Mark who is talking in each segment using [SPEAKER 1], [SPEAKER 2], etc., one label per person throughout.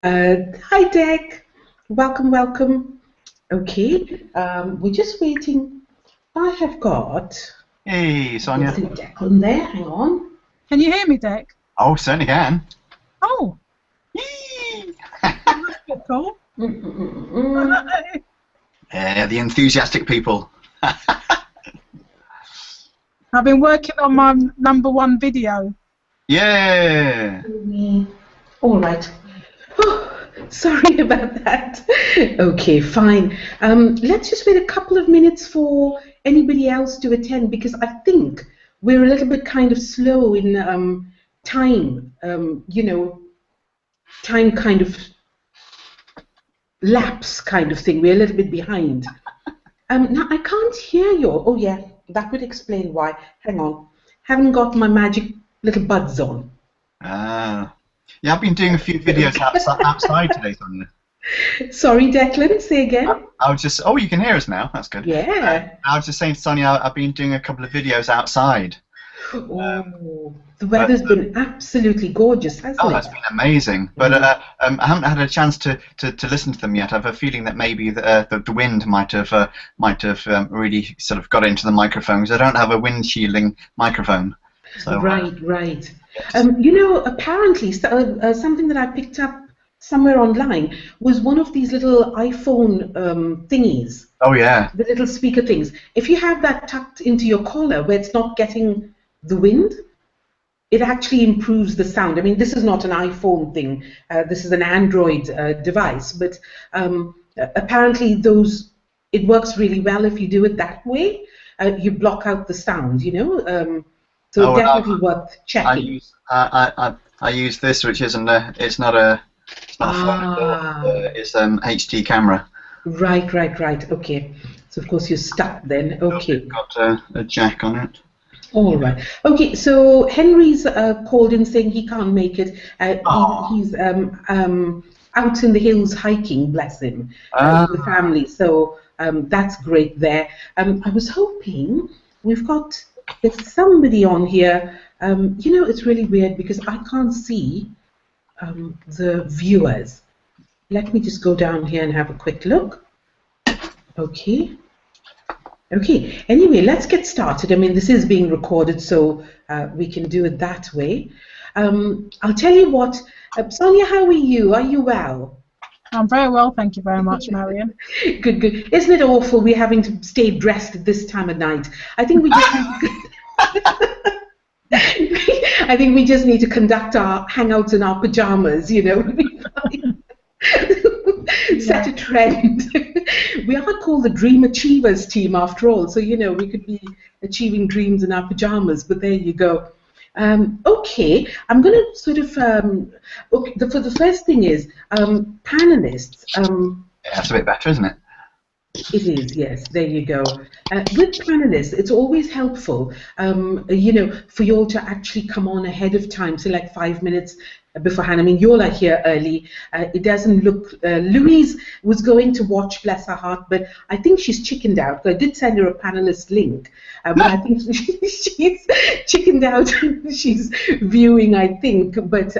[SPEAKER 1] Hi, Deck. Welcome, welcome. Okay, we're just waiting. I have got.
[SPEAKER 2] Hey,
[SPEAKER 1] Let's
[SPEAKER 2] Sonia.
[SPEAKER 1] see Declan there. Hang on.
[SPEAKER 3] Can you hear me, Dick?
[SPEAKER 2] Oh, certainly can.
[SPEAKER 3] Oh,
[SPEAKER 2] Yee!
[SPEAKER 3] that's a bit cool.
[SPEAKER 2] Yeah, the enthusiastic people.
[SPEAKER 3] I've been working on my #1 video.
[SPEAKER 2] Yeah.
[SPEAKER 1] All right. Sorry about that. Okay, fine. Let's just wait a couple of minutes for anybody else to attend because I think we're a little bit kind of slow in time. Time kind of lapse kind of thing. We're a little bit behind. Now I can't hear you. Oh yeah, that would explain why. Hang on. Haven't got my magic little buds on.
[SPEAKER 2] Yeah, I've been doing a few videos outside today, Sonia.
[SPEAKER 1] Sorry, Declan, say again.
[SPEAKER 2] I was just. Oh, you can hear us now. That's good.
[SPEAKER 1] Yeah.
[SPEAKER 2] I was just saying, Sonia, I've been doing a couple of videos outside.
[SPEAKER 1] Oh, the weather's been absolutely gorgeous, hasn't
[SPEAKER 2] Oh,
[SPEAKER 1] it?
[SPEAKER 2] that's been amazing. But I haven't had a chance to listen to them yet. I have a feeling that maybe the wind might have really sort of got into the microphone because I don't have a wind shielding microphone. So,
[SPEAKER 1] Right.
[SPEAKER 2] yes.
[SPEAKER 1] Apparently, something that I picked up somewhere online was one of these little iPhone thingies,
[SPEAKER 2] Oh yeah.
[SPEAKER 1] the little speaker things. If you have that tucked into your collar where it's not getting the wind, it actually improves the sound. I mean, this is not an iPhone thing. This is an Android device, but apparently it works really well if you do it that way. You block out the sound, so
[SPEAKER 2] Oh, well,
[SPEAKER 1] definitely worth checking.
[SPEAKER 2] I use this, which isn't it's not a phone at all. It's HD camera.
[SPEAKER 1] Right. Okay. So of course you're stuck then. Okay.
[SPEAKER 2] It's got a jack on it.
[SPEAKER 1] All right. Okay. So Henry's called in saying he can't make it. He's out in the hills hiking. Bless him, with the family. So that's great there. I was hoping there's somebody on here. It's really weird because I can't see the viewers. Let me just go down here and have a quick look. Okay. Anyway, let's get started. I mean, this is being recorded, so we can do it that way. I'll tell you what. Sonia, how are you? Are you well?
[SPEAKER 3] I'm very well, thank you very much, Marion.
[SPEAKER 1] Good. Isn't it awful we're having to stay dressed at this time of night? I think we just I think we just need to conduct our hangouts in our pajamas, Set a trend. We are called the Dream Achievers team after all, so we could be achieving dreams in our pajamas, but there you go. Okay, I'm going to sort of, for the first thing is, panelists.
[SPEAKER 2] Yeah, that's a bit better, isn't it?
[SPEAKER 1] It is, yes. There you go. With panelists, it's always helpful, for you all to actually come on ahead of time, so like 5 minutes beforehand. I mean, you all are here early. It doesn't look. Louise was going to watch, bless her heart, but I think she's chickened out. I did send her a panelist link, but I think she's chickened out. She's viewing, I think, but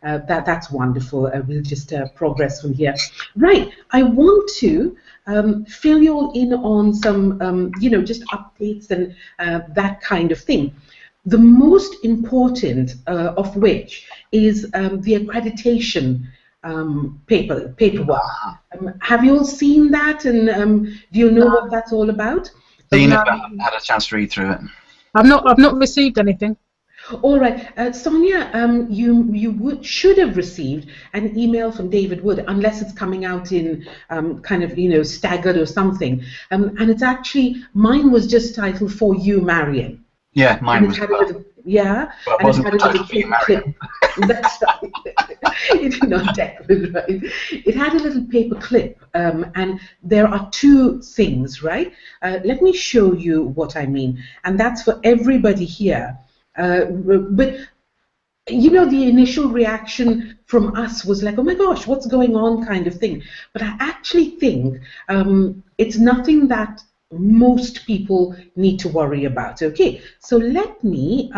[SPEAKER 1] that's wonderful. We'll just progress from here. Right. I want to fill you all in on some, just updates and that kind of thing. The most important of which is the accreditation paperwork. Have you all seen that, and do you know what that's all about?
[SPEAKER 2] Seen it, but I haven't had a chance to read through it.
[SPEAKER 3] I've not received anything.
[SPEAKER 1] All right, Sonia, you should have received an email from David Wood, unless it's coming out in kind of staggered or something. And it's actually, mine was just titled "For You, Marion."
[SPEAKER 2] Yeah, mine was.
[SPEAKER 1] Yeah,
[SPEAKER 2] but
[SPEAKER 1] and it
[SPEAKER 2] wasn't
[SPEAKER 1] had a little
[SPEAKER 2] clip.
[SPEAKER 1] That's right. It's not Declan, right? It had a little paper clip, and there are two things, right? Let me show you what I mean, and that's for everybody here. But the initial reaction from us was like, oh my gosh, what's going on, kind of thing. But I actually think it's nothing that most people need to worry about. Okay, so let me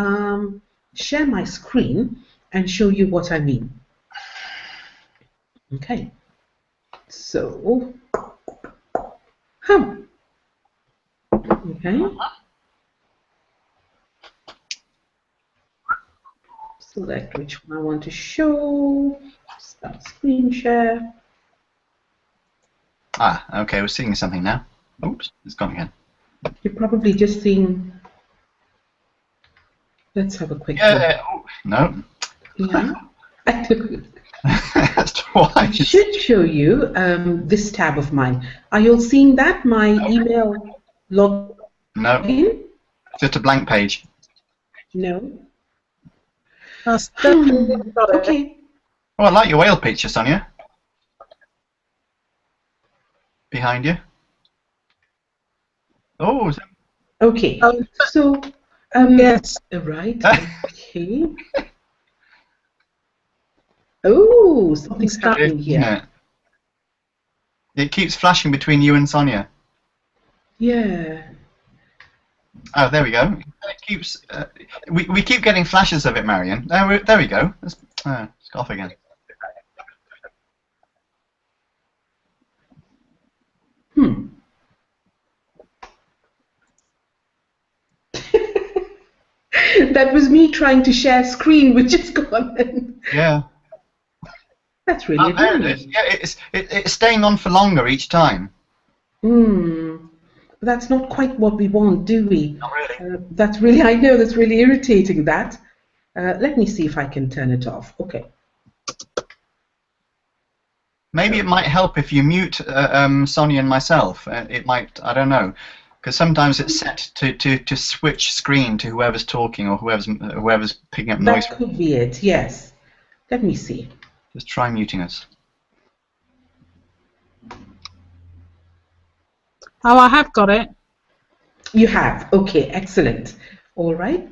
[SPEAKER 1] share my screen and show you what I mean. Okay. So, okay. Select which one I want to show. Start screen share.
[SPEAKER 2] Ah, okay, we're seeing something now. Oops, it's gone again.
[SPEAKER 1] You're probably just seeing. Let's have a quick look.
[SPEAKER 2] Oh, no.
[SPEAKER 1] Yeah.
[SPEAKER 2] That's twice.
[SPEAKER 1] I should show you this tab of mine. Are you all seeing that? My email login?
[SPEAKER 2] No. Just a blank page.
[SPEAKER 1] No.
[SPEAKER 3] That's definitely got it.
[SPEAKER 1] Okay.
[SPEAKER 2] Oh, I like your whale picture, Sonia. Behind you. Oh.
[SPEAKER 1] Okay. So,
[SPEAKER 3] yes.
[SPEAKER 1] Right. Okay. Oh, something's happening here.
[SPEAKER 2] It keeps flashing between you and Sonia.
[SPEAKER 1] Yeah.
[SPEAKER 2] Oh, there we go. It keeps. We keep getting flashes of it, Marion. There we go. It's off again.
[SPEAKER 1] That was me trying to share screen, which is gone.
[SPEAKER 2] Yeah.
[SPEAKER 1] That's really
[SPEAKER 2] there it is. Yeah, it's staying on for longer each time.
[SPEAKER 1] That's not quite what we want, do we?
[SPEAKER 2] Not really.
[SPEAKER 1] That's really, I know, that's really irritating, that. Let me see if I can turn it off. Okay.
[SPEAKER 2] Maybe it might help if you mute Sonia and myself. It might, I don't know. Because sometimes it's set to switch screen to whoever's talking or whoever's picking up noise.
[SPEAKER 1] That could be it, yes. Let me see.
[SPEAKER 2] Just try muting us.
[SPEAKER 3] Oh, I have got it.
[SPEAKER 1] You have. Okay, excellent. All right.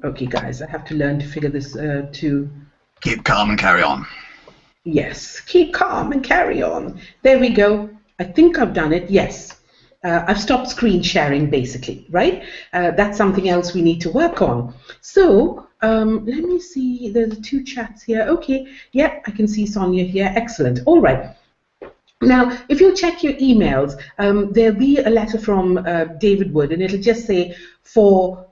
[SPEAKER 1] Okay, guys, I have to learn to figure this to...
[SPEAKER 2] Keep calm and carry on.
[SPEAKER 1] Yes, keep calm and carry on. There we go. I think I've done it. Yes. I've stopped screen sharing, basically, right? That's something else we need to work on. So, let me see. There's 2 chats here. Okay. Yeah, I can see Sonia here. Excellent. All right. Now, if you check your emails, there'll be a letter from David Wood, and it'll just say for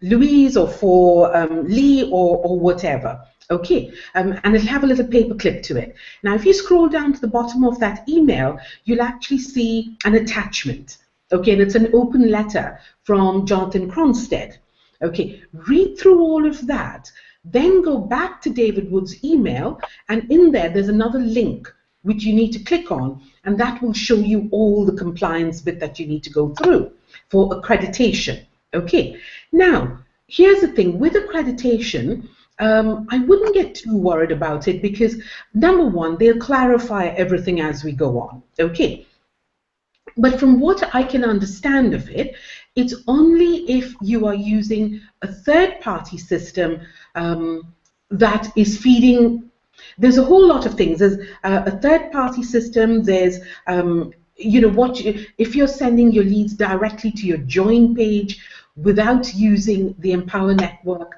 [SPEAKER 1] Louise or for Lee or whatever. Okay, and it'll have a little paper clip to it. Now, if you scroll down to the bottom of that email, you'll actually see an attachment. Okay, and it's an open letter from Jonathan Cronstead. Okay, read through all of that, then go back to David Wood's email, and in there, there's another link which you need to click on, and that will show you all the compliance bit that you need to go through for accreditation. Okay, now, here's the thing, with accreditation, I wouldn't get too worried about it because, number one, they'll clarify everything as we go on, okay? But from what I can understand of it, it's only if you are using a third-party system that is feeding. There's a whole lot of things. There's a third-party system. There's, you know, if you're sending your leads directly to your join page without using the Empower Network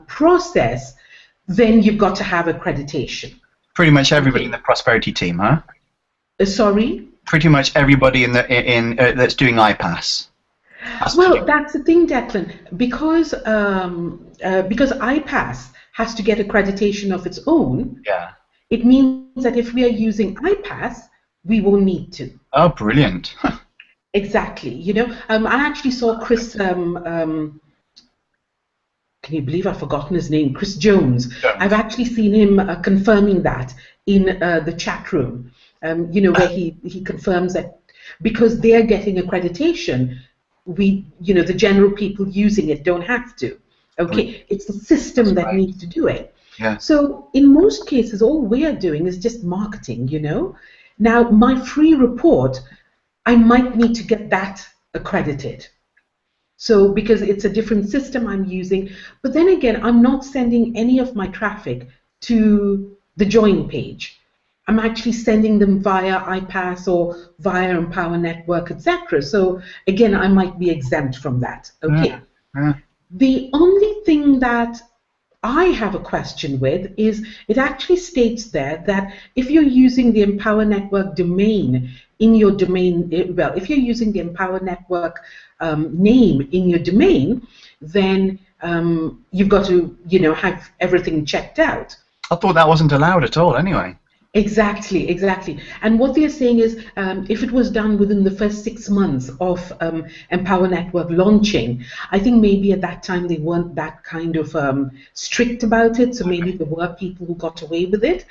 [SPEAKER 1] process, then you've got to have accreditation.
[SPEAKER 2] Pretty much everybody in the prosperity team, huh?
[SPEAKER 1] Sorry?
[SPEAKER 2] Pretty much everybody in that's doing iPass.
[SPEAKER 1] Well, that's the thing, Declan. Because iPass has to get accreditation of its own.
[SPEAKER 2] Yeah.
[SPEAKER 1] It means that if we are using iPass, we won't need to.
[SPEAKER 2] Oh, brilliant.
[SPEAKER 1] Exactly. You know, I actually saw Chris. Can you believe I've forgotten his name? Chris Jones. I've actually seen him confirming that in the chat room. You know, where he confirms that because they're getting accreditation, the general people using it don't have to. Okay, it's the system that needs to do it.
[SPEAKER 2] Yeah.
[SPEAKER 1] So in most cases, all we are doing is just marketing. You know, now my free report, I might need to get that accredited. So because it's a different system I'm using, but then again, I'm not sending any of my traffic to the join page. I'm actually sending them via iPass or via Empower Network, etc. So again, I might be exempt from that. Okay. The only thing that I have a question with is it actually states there that if you're using the Empower Network domain in your domain, well, if you're using the Empower Network name in your domain, then you've got to, have everything checked out.
[SPEAKER 2] I thought that wasn't allowed at all anyway.
[SPEAKER 1] Exactly, exactly. And what they're saying is if it was done within the first 6 months of Empower Network launching, I think maybe at that time they weren't that kind of strict about it, so maybe there were people who got away with it.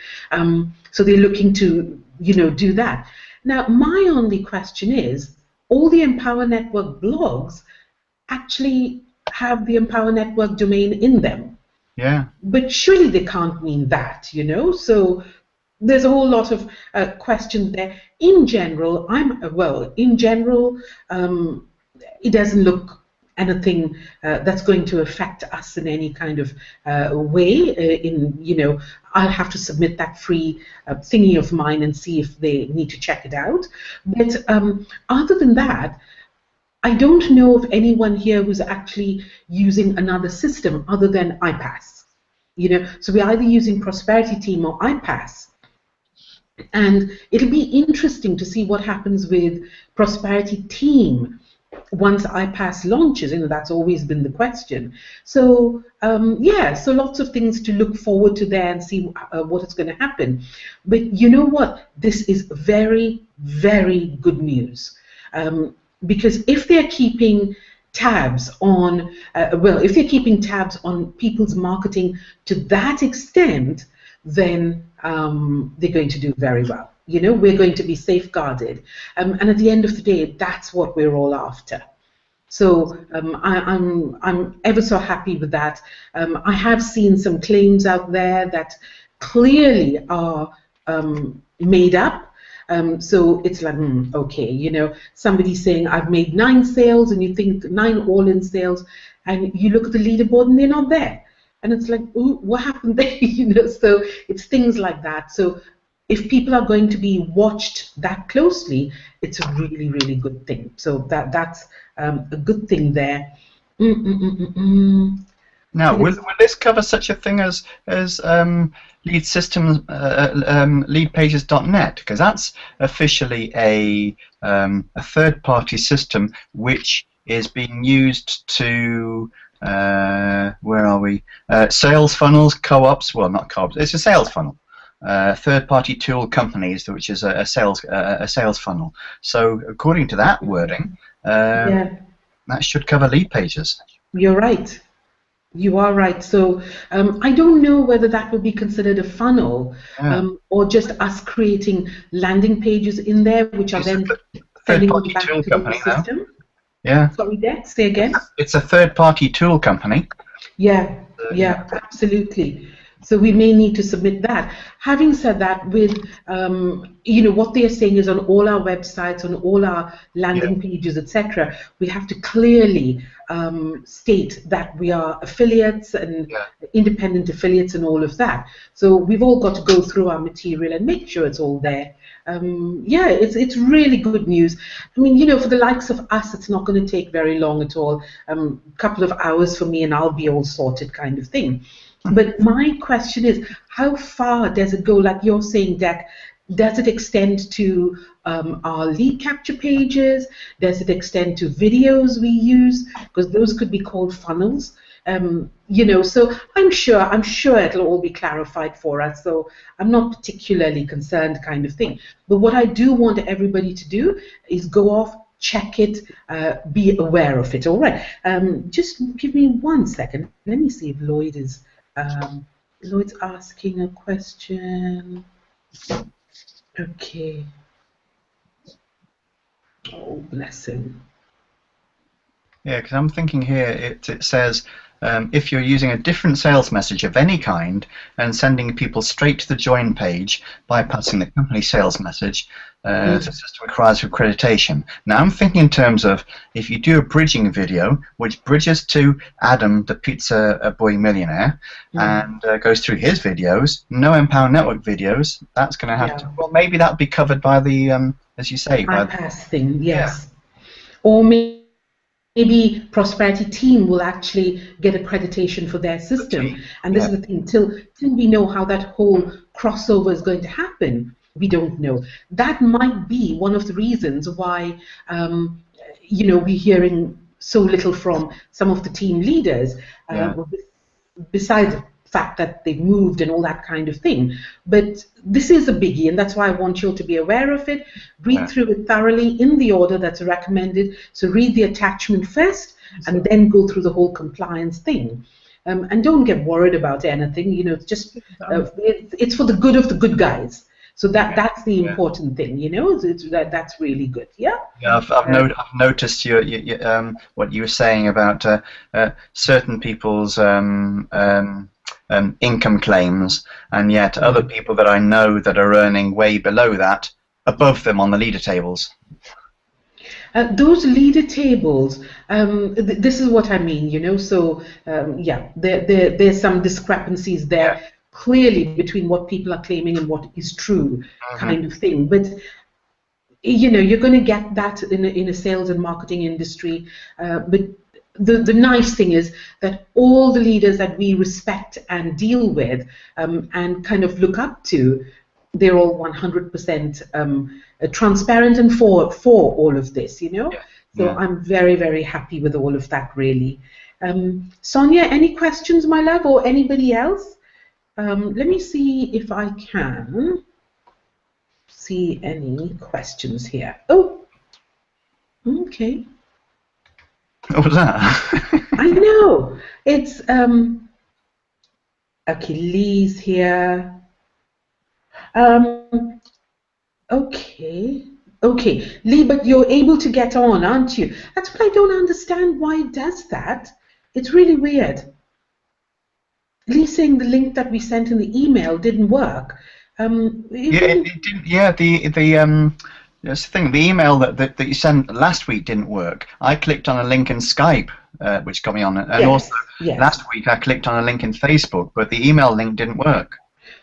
[SPEAKER 1] So they're looking to, do that. Now, my only question is, all the Empower Network blogs actually have the Empower Network domain in them.
[SPEAKER 2] Yeah.
[SPEAKER 1] But surely they can't mean that, So there's a whole lot of questions there. In general, it doesn't look anything that's going to affect us in any kind of way. I'll have to submit that free thingy of mine and see if they need to check it out. But other than that, I don't know of anyone here who's actually using another system other than iPass. So we're either using Prosperity Team or iPass. And it'll be interesting to see what happens with Prosperity Team once iPass launches. That's always been the question. So so lots of things to look forward to there and see what is going to happen. But you know what? This is very, very good news. Because if they're keeping tabs on, if they're keeping tabs on people's marketing to that extent, then they're going to do very well. We're going to be safeguarded, and at the end of the day, that's what we're all after. So I'm ever so happy with that. I have seen some claims out there that clearly are made up. So it's like, okay, somebody saying I've made 9 sales, and you think 9 all-in sales, and you look at the leaderboard and they're not there. And it's like, ooh, what happened there? So it's things like that. So if people are going to be watched that closely, it's a really, really good thing. So that's a good thing there.
[SPEAKER 2] Now, will this cover such a thing as lead systems, leadpages.net? Because that's officially a third-party system which is being used to where are we? Sales funnels, co-ops. Well, not co-ops. It's a sales funnel. Third-party tool companies, which is a sales funnel. So, according to that wording, that should cover lead pages.
[SPEAKER 1] You're right. You are right. So I don't know whether that would be considered a funnel or just us creating landing pages in there, which are then sending them back to the system.
[SPEAKER 2] Yeah.
[SPEAKER 1] Sorry, Dex, say again.
[SPEAKER 2] It's a third-party tool company.
[SPEAKER 1] Yeah, absolutely. So we may need to submit that. Having said that, with what they are saying is on all our websites, on all our landing pages, etc., we have to clearly state that we are affiliates and independent affiliates and all of that. So we've all got to go through our material and make sure it's all there. It's really good news. I mean, for the likes of us, it's not going to take very long at all. A couple of hours for me and I'll be all sorted, kind of thing. But my question is, how far does it go? Like you're saying, Dec, does it extend to our lead capture pages? Does it extend to videos we use? Because those could be called funnels. So I'm sure it'll all be clarified for us. So I'm not particularly concerned, kind of thing. But what I do want everybody to do is go off, check it, be aware of it. All right. Just give me 1 second. Let me see if Lloyd is. Lloyd's asking a question. Okay. Oh, bless him.
[SPEAKER 2] Yeah, because I'm thinking here, it says if you're using a different sales message of any kind and sending people straight to the join page, bypassing the company sales message, the system requires accreditation. Now I'm thinking in terms of if you do a bridging video which bridges to Adam, the pizza boy millionaire, and goes through his videos, no Empower Network videos, that's going to have to, well, maybe that would be covered by the, as you say, by
[SPEAKER 1] iPass thing, yes. Or maybe maybe Prosperity Team will actually get accreditation for their system. And this is the thing, till we know how that whole crossover is going to happen, we don't know. That might be one of the reasons why, you know, we're hearing so little from some of the team leaders, besides the fact that they've moved and all that kind of thing. But this is a biggie, and that's why I want you all to be aware of it. Read through it thoroughly in the order that's recommended. So read the attachment first, and then go through the whole compliance thing. And don't get worried about anything. You know, it's just it's for the good of the good guys. So that's the important thing, you know. That's really good. Yeah.
[SPEAKER 2] Yeah, I've noticed what you were saying about certain people's income claims, and yet other people that I know that are earning way below that, above them on the leader tables.
[SPEAKER 1] Those leader tables, this is what I mean, you know. So yeah, there's some discrepancies there. Clearly between what people are claiming and what is true, kind of thing. But you know, you're going to get that in a sales and marketing industry. But the nice thing is that all the leaders that we respect and deal with and kind of look up to, they're all 100% transparent and for all of this, you know. So I'm very, very happy with all of that, really. Sonia, any questions, my love, or anybody else? Let me see if I can see any questions here. Oh, okay.
[SPEAKER 2] What was that?
[SPEAKER 1] I know. It's okay. Lee's here. Okay, Lee, but you're able to get on, aren't you? That's what I don't understand. Why it does that? It's really weird. Lee saying the link that we sent in the email didn't work.
[SPEAKER 2] It didn't. Yeah, that's the thing. The email that you sent last week didn't work. I clicked on a link in Skype, which got me on it, and also last week I clicked on a link in Facebook, but the email link didn't work.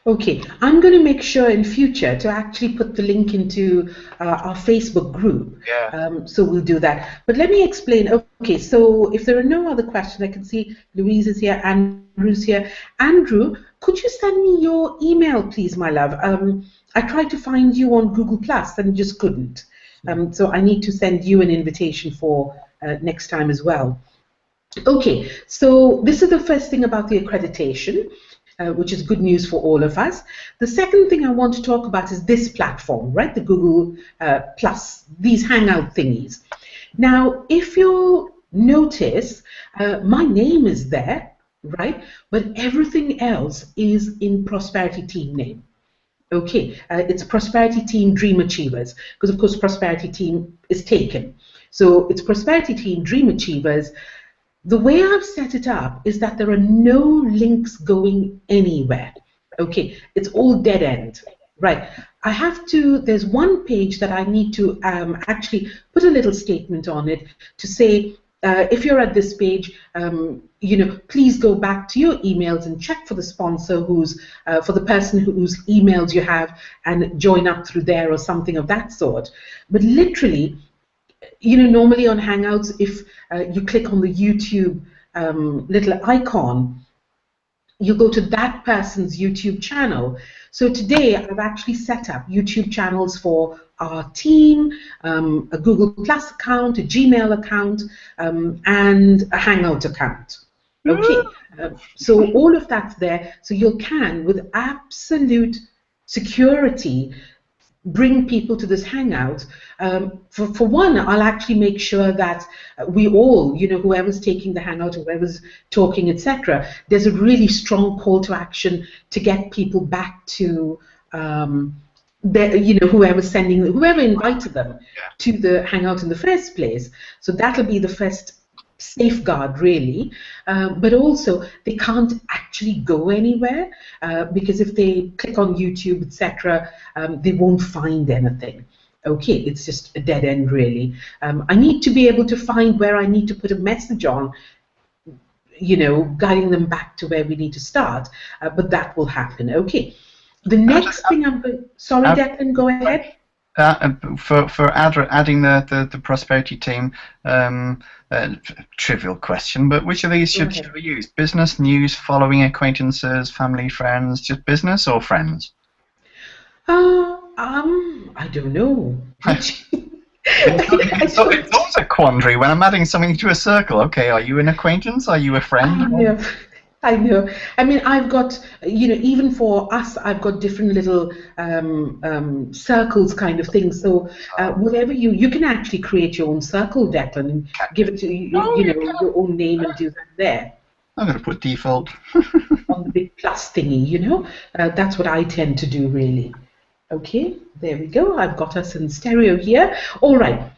[SPEAKER 1] Okay, I'm going to make sure in future to actually put the link into our Facebook group. So we'll do that. But let me explain. Okay, so if there are no other questions, I can see Louise is here, Andrew's here. Andrew, could you send me your email, please, my love? I tried to find you on Google Plus and just couldn't. So I need to send you an invitation for next time as well. Okay, so this is the first thing about the accreditation. Which is good news for all of us. The second thing I want to talk about is this platform, right? The Google Plus, these Hangout thingies. Now, if you'll notice, my name is there, right? But everything else is in Prosperity Team name. Okay, it's Prosperity Team Dream Achievers, because of course Prosperity Team is taken. So it's Prosperity Team Dream Achievers. The way I've set it up is that there are no links going anywhere. Okay, it's all dead end. Right. I have to, there's one page that I need to actually put a little statement on it to say, if you're at this page, you know, please go back to your emails and check for the sponsor who's, for the person whose emails you have and join up through there or something of that sort. But literally, you know, normally on Hangouts, if you click on the YouTube little icon, you go to that person's YouTube channel. So today I've actually set up YouTube channels for our team, a Google Plus account, a Gmail account, and a Hangout account. Okay, so all of that's there. So you can, with absolute security, bring people to this Hangout. For one, I'll actually make sure that we all, you know, whoever's taking the Hangout, whoever's talking, etc., there's a really strong call to action to get people back to, you know, whoever invited them to the Hangout in the first place. So that'll be the first safeguard, really, but also they can't actually go anywhere because if they click on YouTube, etc., they won't find anything. Okay, it's just a dead end, really. I need to be able to find where I need to put a message on, you know, guiding them back to where we need to start, but that will happen. Okay, the next thing I'm going. Sorry, Declan, go ahead.
[SPEAKER 2] For adding the prosperity team, trivial question, but which of these should we use? Business, news, following, acquaintances, family, friends, just business or friends?
[SPEAKER 1] I don't know.
[SPEAKER 2] It's always a quandary when I'm adding something to a circle. Okay, are you an acquaintance? Are you a friend?
[SPEAKER 1] I know. I mean, I've got, even for us, I've got different little circles kind of things. So whatever you can actually create your own circle, Declan, and give it to your own name and do that there.
[SPEAKER 2] I'm going to put default.
[SPEAKER 1] On the big plus thingy, that's what I tend to do, really. Okay, there we go. I've got us in stereo here. All right.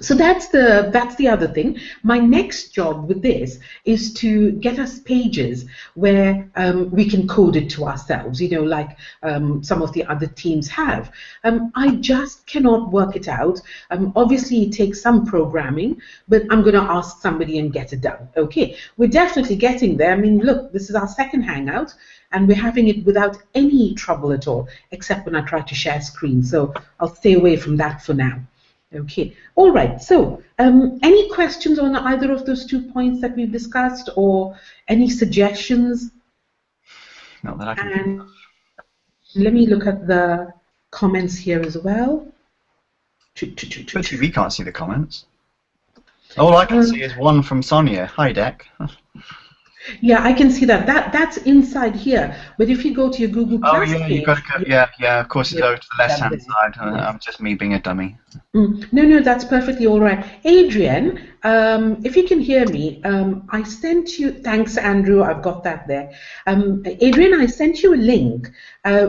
[SPEAKER 1] So that's the other thing. My next job with this is to get us pages where we can code it to ourselves, like some of the other teams have. I just cannot work it out. Obviously, it takes some programming, but I'm going to ask somebody and get it done. Okay, we're definitely getting there. I mean, look, this is our second Hangout, and we're having it without any trouble at all, except when I try to share screen. So I'll stay away from that for now. Okay, all right, so any questions on either of those 2 points that we've discussed, or any suggestions?
[SPEAKER 2] Not that I can.
[SPEAKER 1] And let me look at the comments here as well.
[SPEAKER 2] Actually, we can't see the comments. All I can see is one from Sonia. Hi, Deck.
[SPEAKER 1] Yeah, I can see that. That's inside here. But if you go to your Google Plus
[SPEAKER 2] yeah,
[SPEAKER 1] page,
[SPEAKER 2] you've got to go. Yeah. Of course, it's over to the left-hand side. I'm just me being a dummy.
[SPEAKER 1] No, that's perfectly all right. Adrian, if you can hear me, I sent you. Thanks, Andrew. I've got that there. Adrian, I sent you a link,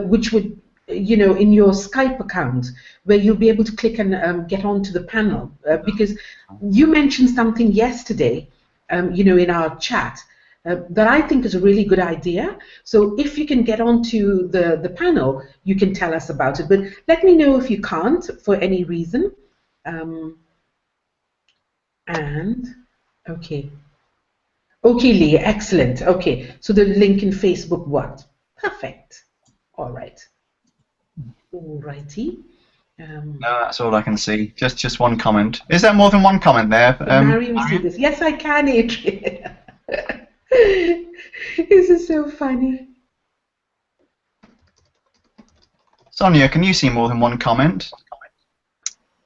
[SPEAKER 1] which would, in your Skype account, where you'll be able to click and get onto the panel, because you mentioned something yesterday, in our chat. That I think is a really good idea. So if you can get onto the panel, you can tell us about it. But let me know if you can't for any reason. Okay, Lee, excellent. Okay, so the link in Facebook worked. Perfect. All right. All righty.
[SPEAKER 2] No, that's all I can see. Just one comment. Is there more than one comment there?
[SPEAKER 1] Mariam, see this. Yes, I can, Adrian. This is so funny.
[SPEAKER 2] Sonia, can you see more than one comment?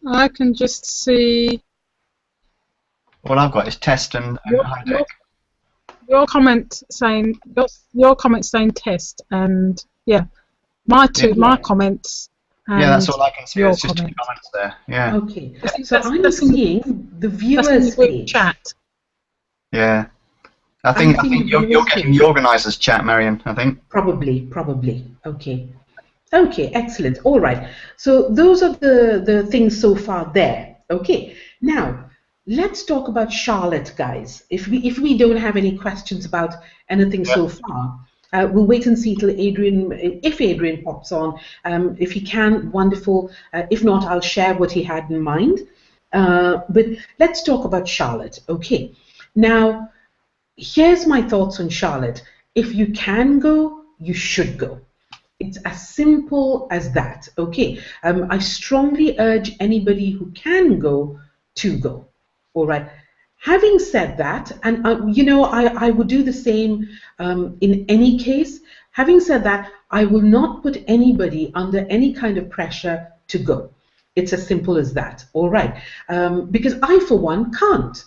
[SPEAKER 3] I can just see.
[SPEAKER 2] All I've got is test and hi Deck.
[SPEAKER 3] Your comment saying test, and yeah, my comments.
[SPEAKER 2] Yeah, that's all I can see. There's just 2 comments there. Yeah.
[SPEAKER 1] Okay. So I'm seeing the viewers page.
[SPEAKER 3] Chat.
[SPEAKER 2] Yeah. I think you're getting the organisers chat, Marion, I think.
[SPEAKER 1] Probably. Okay. Okay, excellent. All right. So those are the things so far there. Okay. Now, let's talk about Charlotte, guys. If we don't have any questions about anything so far, we'll wait and see till if Adrian pops on. If he can, wonderful. If not, I'll share what he had in mind. But let's talk about Charlotte. Okay. Now, here's my thoughts on Charlotte. If you can go, you should go. It's as simple as that, okay? I strongly urge anybody who can go to go, all right? Having said that, and I would do the same in any case. Having said that, I will not put anybody under any kind of pressure to go. It's as simple as that, all right? Because I, for one, can't,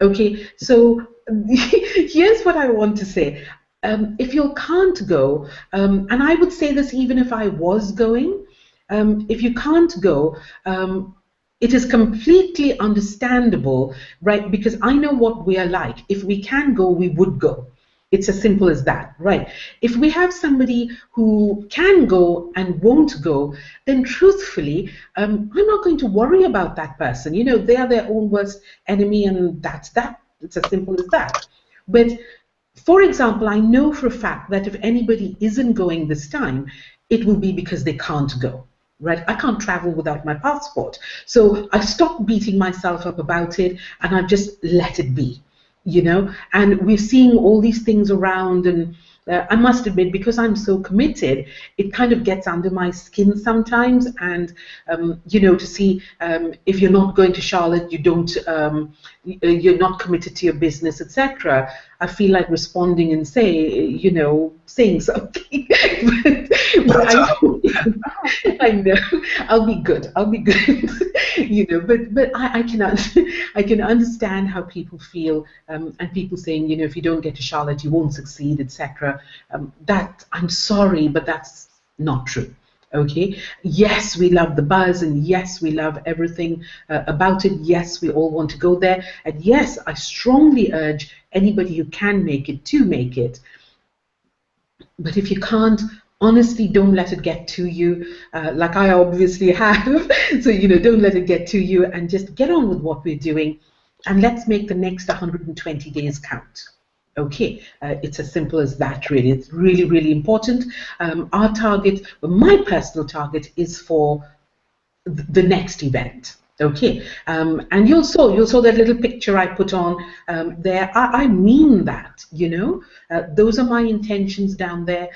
[SPEAKER 1] okay? So here's what I want to say. If you can't go, and I would say this even if I was going, if you can't go, it is completely understandable, right? Because I know what we are like. If we can go, we would go. It's as simple as that, right? If we have somebody who can go and won't go, then truthfully, I'm not going to worry about that person. They are their own worst enemy, and that's that. It's as simple as that. But for example, I know for a fact that if anybody isn't going this time, it will be because they can't go, right? I can't travel without my passport. So I stopped beating myself up about it, and I've just let it be, And we're seeing all these things around, and I must admit, because I'm so committed, it kind of gets under my skin sometimes. And you know, to see if you're not going to Charlotte, you don't, you're not committed to your business, etc. I feel like responding and you know, saying something. but I know I'll be good. I'll be good. You know, but I can understand how people feel, and people saying, you know, if you don't get to Charlotte, you won't succeed, etc. That, I'm sorry, but that's not true. Okay. Yes, we love the buzz, and yes, we love everything about it. Yes, we all want to go there, and yes, I strongly urge anybody who can make it to make it. But if you can't, honestly, don't let it get to you, like I obviously have. So, you know, don't let it get to you, and just get on with what we're doing, and let's make the next 120 days count. Okay, it's as simple as that, really. It's really, really important. Our target, well, my personal target, is for the next event. Okay, and you saw that little picture I put on there. I mean that, you know. Those are my intentions down there,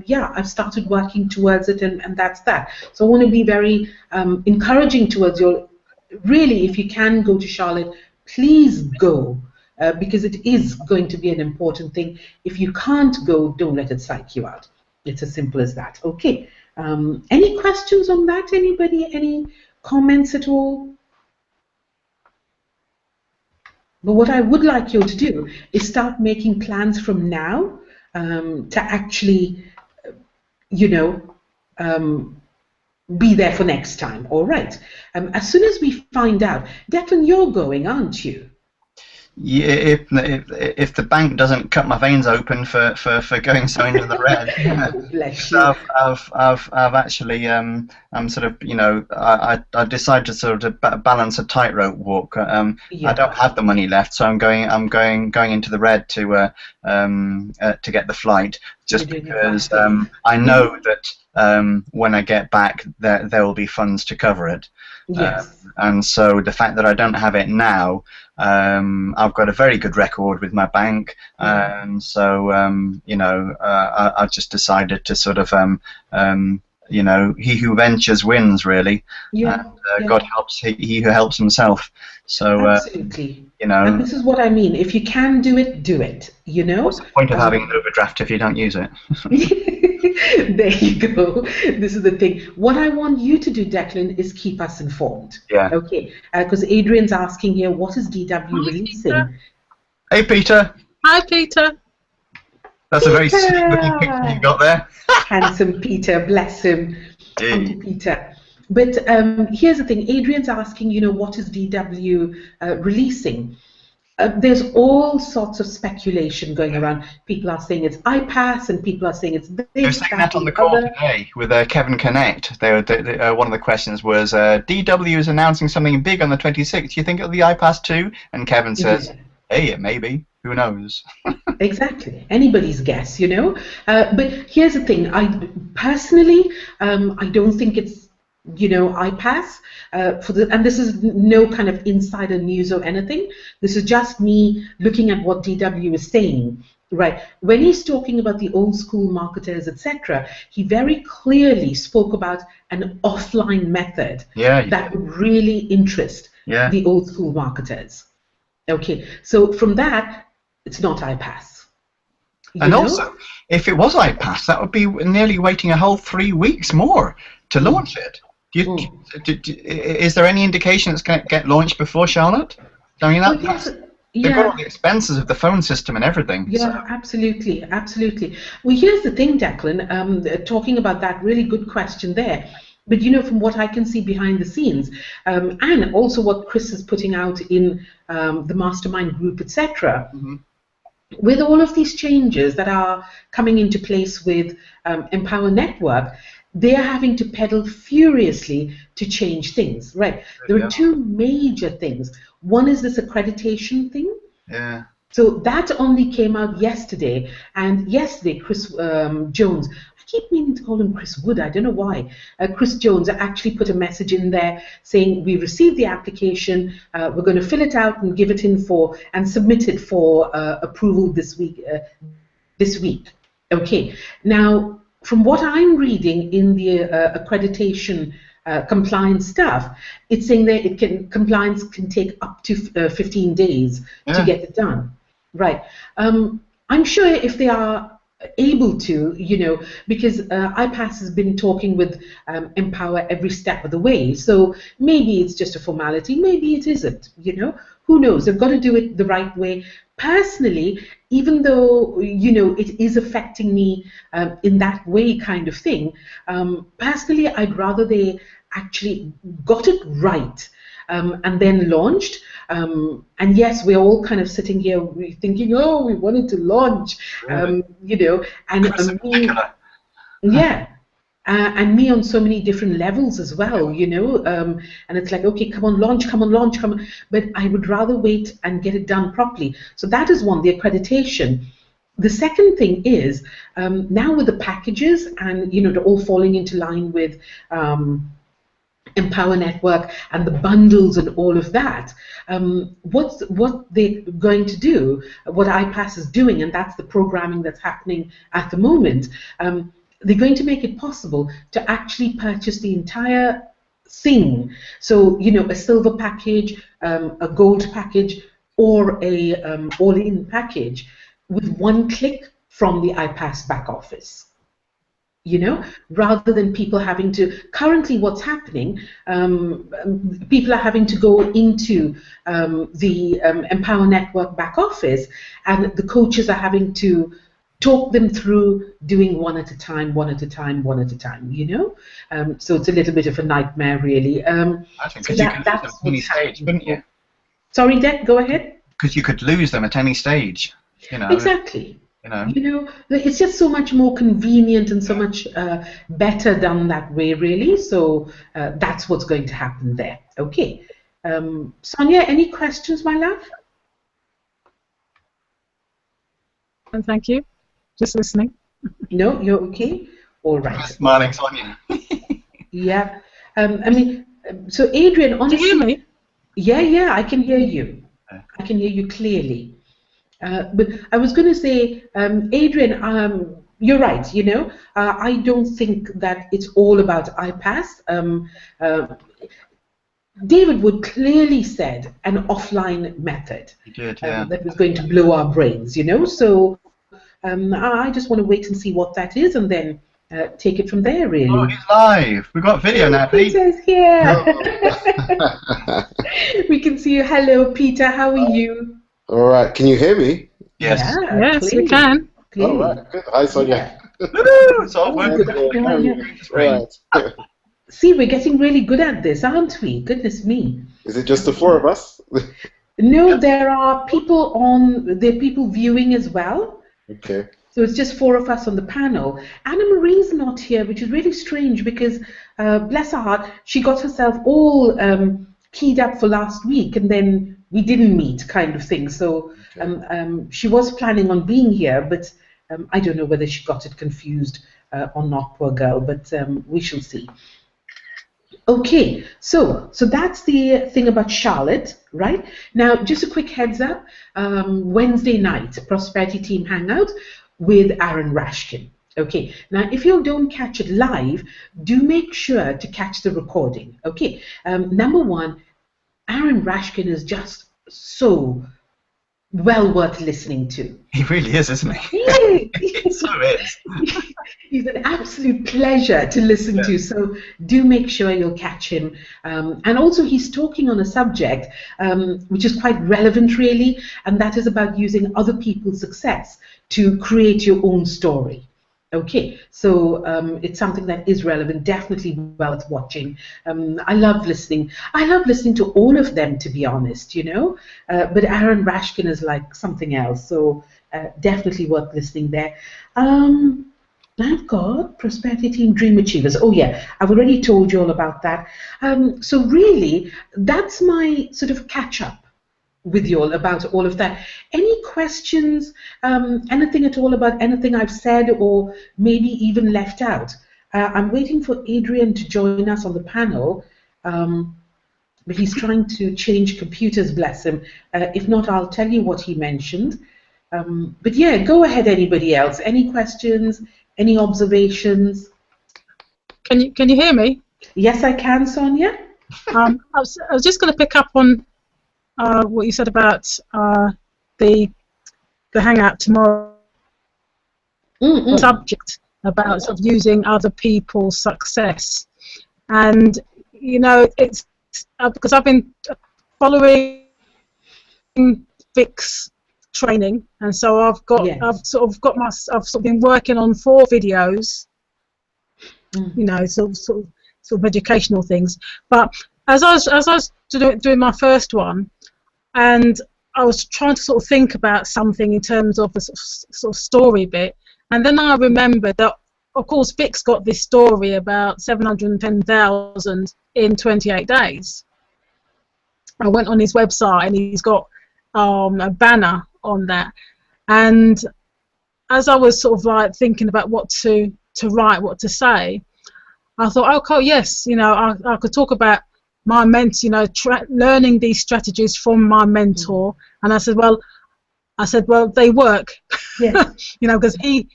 [SPEAKER 1] yeah, I've started working towards it, and that's that. So I want to be very encouraging towards you. Really, if you can go to Charlotte, please go, because it is going to be an important thing. If you can't go, don't let it psych you out. It's as simple as that. Okay. Any questions on that? Anybody? Any comments at all? But what I would like you to do is start making plans from now to actually, you know, be there for next time. All right. As soon as we find out, Declan, you're going, aren't you?
[SPEAKER 2] Yeah, if the bank doesn't cut my veins open for going so into the red. Yeah.
[SPEAKER 1] Bless you.
[SPEAKER 2] I've actually I'm sort of, you know, I decided to sort of balance a tightrope walk.
[SPEAKER 1] Yeah.
[SPEAKER 2] I don't have the money left, so I'm going into the red to get the flight, just because I know that when I get back there will be funds to cover it.
[SPEAKER 1] Yes.
[SPEAKER 2] And so the fact that I don't have it now, I've got a very good record with my bank, and so you know, I just decided to sort of you know, he who ventures wins, really.
[SPEAKER 1] Yeah.
[SPEAKER 2] And God helps he who helps himself. So
[SPEAKER 1] absolutely.
[SPEAKER 2] you know,
[SPEAKER 1] and this is what I mean. If you can do it, do it. You know.
[SPEAKER 2] What's the point of having an overdraft if you don't use it?
[SPEAKER 1] There you go. This is the thing. What I want you to do, Declan, is keep us informed.
[SPEAKER 2] Yeah.
[SPEAKER 1] Okay. Because Adrian's asking here, what is DW releasing?
[SPEAKER 3] Peter.
[SPEAKER 2] Hey, Peter.
[SPEAKER 3] Hi, Peter.
[SPEAKER 2] That's a very sweet-looking picture you got there.
[SPEAKER 1] Handsome Peter, bless him.
[SPEAKER 2] Hey.
[SPEAKER 1] Peter. But here's the thing. Adrian's asking, you know, what is DW releasing? There's all sorts of speculation going around. People are saying it's iPass, and people are saying it's this.
[SPEAKER 2] They were saying that on the call today with Kevin Connect. One of the questions was, DW is announcing something big on the 26th. Do you think it'll be iPass 2? And Kevin says, hey, it may be. Who knows?
[SPEAKER 1] Exactly. Anybody's guess, you know. But here's the thing. I personally, I don't think it's, you know, iPass. And this is no kind of insider news or anything. This is just me looking at what DW is saying. Right. When he's talking about the old school marketers, etc., he very clearly spoke about an offline method that would really interest the old school marketers. Okay. So from that, it's not iPass.
[SPEAKER 2] And also, if it was iPass, that would be nearly waiting a whole 3 weeks more to launch it. Is there any indication it's going to get launched before Charlotte? I mean, they've got all the expenses of the phone system and everything.
[SPEAKER 1] Yeah, so. Absolutely, absolutely. Well, here's the thing, Declan, talking about that, really good question there. But, you know, from what I can see behind the scenes, and also what Chris is putting out in the mastermind group, etc., with all of these changes that are coming into place with Empower Network, they are having to pedal furiously to change things, right? There are two major things. One is this accreditation thing.
[SPEAKER 2] Yeah.
[SPEAKER 1] So that only came out yesterday, and yesterday Chris Jones, I keep meaning to call him Chris Wood, I don't know why. Chris Jones actually put a message in there saying, we received the application, we're going to fill it out and give it in and submit it for approval this week, this week. Okay. Now, from what I'm reading in the accreditation compliance stuff, it's saying that compliance can take up to 15 days to get it done. Right. I'm sure if they are able to, because IPAS has been talking with Empower every step of the way, so maybe it's just a formality, maybe it isn't, who knows? They've got to do it the right way. Personally, even though, it is affecting me in that way kind of thing, personally, I'd rather they actually got it right and then launched. And yes, we're all kind of sitting here thinking, oh, we wanted to launch,
[SPEAKER 2] Really?
[SPEAKER 1] and me, yeah. And me on so many different levels as well, and it's like, okay, come on, launch, come on. But I would rather wait and get it done properly. So that is one, the accreditation. The second thing is, now with the packages and, they're all falling into line with Empower Network and the bundles and all of that, what they're going to do, what IPAS is doing, and that's the programming that's happening at the moment, they're going to make it possible to actually purchase the entire thing. So, a silver package, a gold package, or a all-in package with one click from the IPAS back office. Rather than people having to, currently what's happening, people are having to go into the Empower Network back office, and the coaches are having to talk them through doing one at a time. So it's a little bit of a nightmare, really.
[SPEAKER 2] I think because you could lose them at any stage, couldn't you?
[SPEAKER 1] Sorry, Dec, go ahead.
[SPEAKER 2] Because you could lose them at any stage,
[SPEAKER 1] Exactly. It's just so much more convenient and so much better done that way, really. So that's what's going to happen there. Okay. Sonia, any questions, my love?
[SPEAKER 3] And thank you. Just listening.
[SPEAKER 1] No, you're okay? All right.
[SPEAKER 2] Smiling, Sonia.
[SPEAKER 1] Yeah. So Adrian, honestly...
[SPEAKER 3] Do you hear me?
[SPEAKER 1] Yeah, I can hear you. I can hear you clearly. But I was going to say, Adrian, you're right, I don't think that it's all about IPAS. David Wood clearly said an offline method.
[SPEAKER 2] He did, yeah.
[SPEAKER 1] That was going to blow our brains, so I just want to wait and see what that is and then take it from there, really.
[SPEAKER 2] Oh, he's live. We've got video now, Pete.
[SPEAKER 1] Peter's here. We can see you. Hello, Peter. How are you?
[SPEAKER 4] All right. Can you hear me?
[SPEAKER 2] Yes.
[SPEAKER 1] Yeah,
[SPEAKER 3] Yes,
[SPEAKER 1] clearly.
[SPEAKER 3] we can.
[SPEAKER 1] Clearly.
[SPEAKER 4] All right. Good. Hi, Sonia.
[SPEAKER 2] It's all working.
[SPEAKER 4] Right.
[SPEAKER 1] See, we're getting really good at this, aren't we? Goodness me.
[SPEAKER 4] Is it just the four of us?
[SPEAKER 1] No, there are people viewing as well.
[SPEAKER 4] Okay.
[SPEAKER 1] So it's just four of us on the panel. Anna Marie's not here, which is really strange because, bless her heart, she got herself all keyed up for last week and then we didn't meet, kind of thing. So she was planning on being here, but I don't know whether she got it confused or not, poor girl, but we shall see. Okay, so that's the thing about Charlotte, right? Now, just a quick heads up, Wednesday night, Prosperity Team Hangout with Aaron Rashkin. Okay, now if you don't catch it live, do make sure to catch the recording. Okay, number one, Aaron Rashkin is just so well worth listening to.
[SPEAKER 2] He really is, isn't he?
[SPEAKER 1] Yeah.
[SPEAKER 2] So is.
[SPEAKER 1] He's an absolute pleasure to listen to, so do make sure you'll catch him. And also he's talking on a subject which is quite relevant, really, and that is about using other people's success to create your own story. Okay, so it's something that is relevant, definitely worth watching. I love listening. I love listening to all of them, to be honest, but Aaron Rashkin is like something else, so definitely worth listening there. I've got Prosperity Team Dream Achievers. Oh yeah, I've already told you all about that. So really, that's my sort of catch-up with you all about all of that. Any questions, anything at all about anything I've said or maybe even left out? I'm waiting for Adrian to join us on the panel, but he's trying to change computers, bless him. If not, I'll tell you what he mentioned. But yeah, go ahead. Anybody else? Any questions? Any observations?
[SPEAKER 3] Can you hear me?
[SPEAKER 1] Yes, I can, Sonia.
[SPEAKER 3] I was just going to pick up on what you said about the hangout tomorrow subject about sort of using other people's success, and you know it's because I've been following Vic's training, and so I've sort of been working on 4 videos, you know, sort of educational things. But as I was doing my first one, and I was trying to sort of think about something in terms of the sort of story bit, and then I remembered that, of course, Vic's got this story about 710,000 in 28 days. I went on his website, and he's got a banner on that. And as I was sort of like thinking about what to write, what to say, I thought, okay, yes, you know, I could talk about my mentor, you know, learning these strategies from my mentor. And I said, well, they work, yes. You know, because he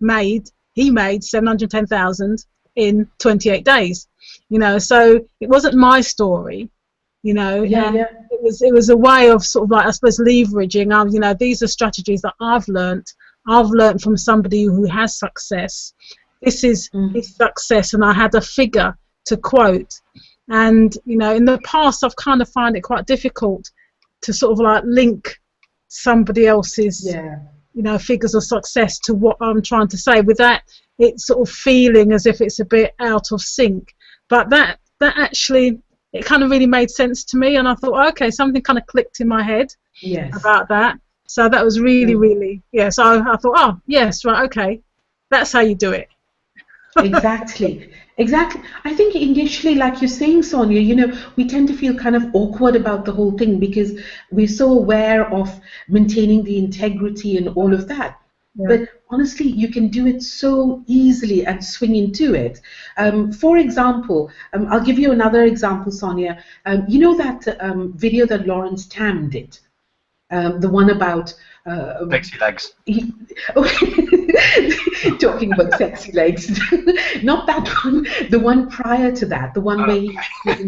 [SPEAKER 3] made 710,000 in 28 days, you know, so it wasn't my story, you know. It was a way of sort of like, I suppose, leveraging. You know, these are strategies that I've learned from somebody who has success. This is his success, and I had a figure to quote. And you know, in the past, I've kind of found it quite difficult to sort of like link somebody else's, you know, figures of success to what I'm trying to say, without it sort of feeling as if it's a bit out of sync. But that actually, it kind of really made sense to me, and I thought, okay, something kind of clicked in my head about that. So that was really, really, so I thought, oh, yes, right, okay, that's how you do it.
[SPEAKER 1] Exactly. I think initially, like you're saying, Sonia, you know, we tend to feel kind of awkward about the whole thing because we're so aware of maintaining the integrity and all of that. But honestly, you can do it so easily and swing into it. For example, I'll give you another example, Sonia. You know that video that Lawrence Tam did? The one about
[SPEAKER 2] sexy legs.
[SPEAKER 1] Talking about sexy legs. Not that one. The one prior to that. The one where he was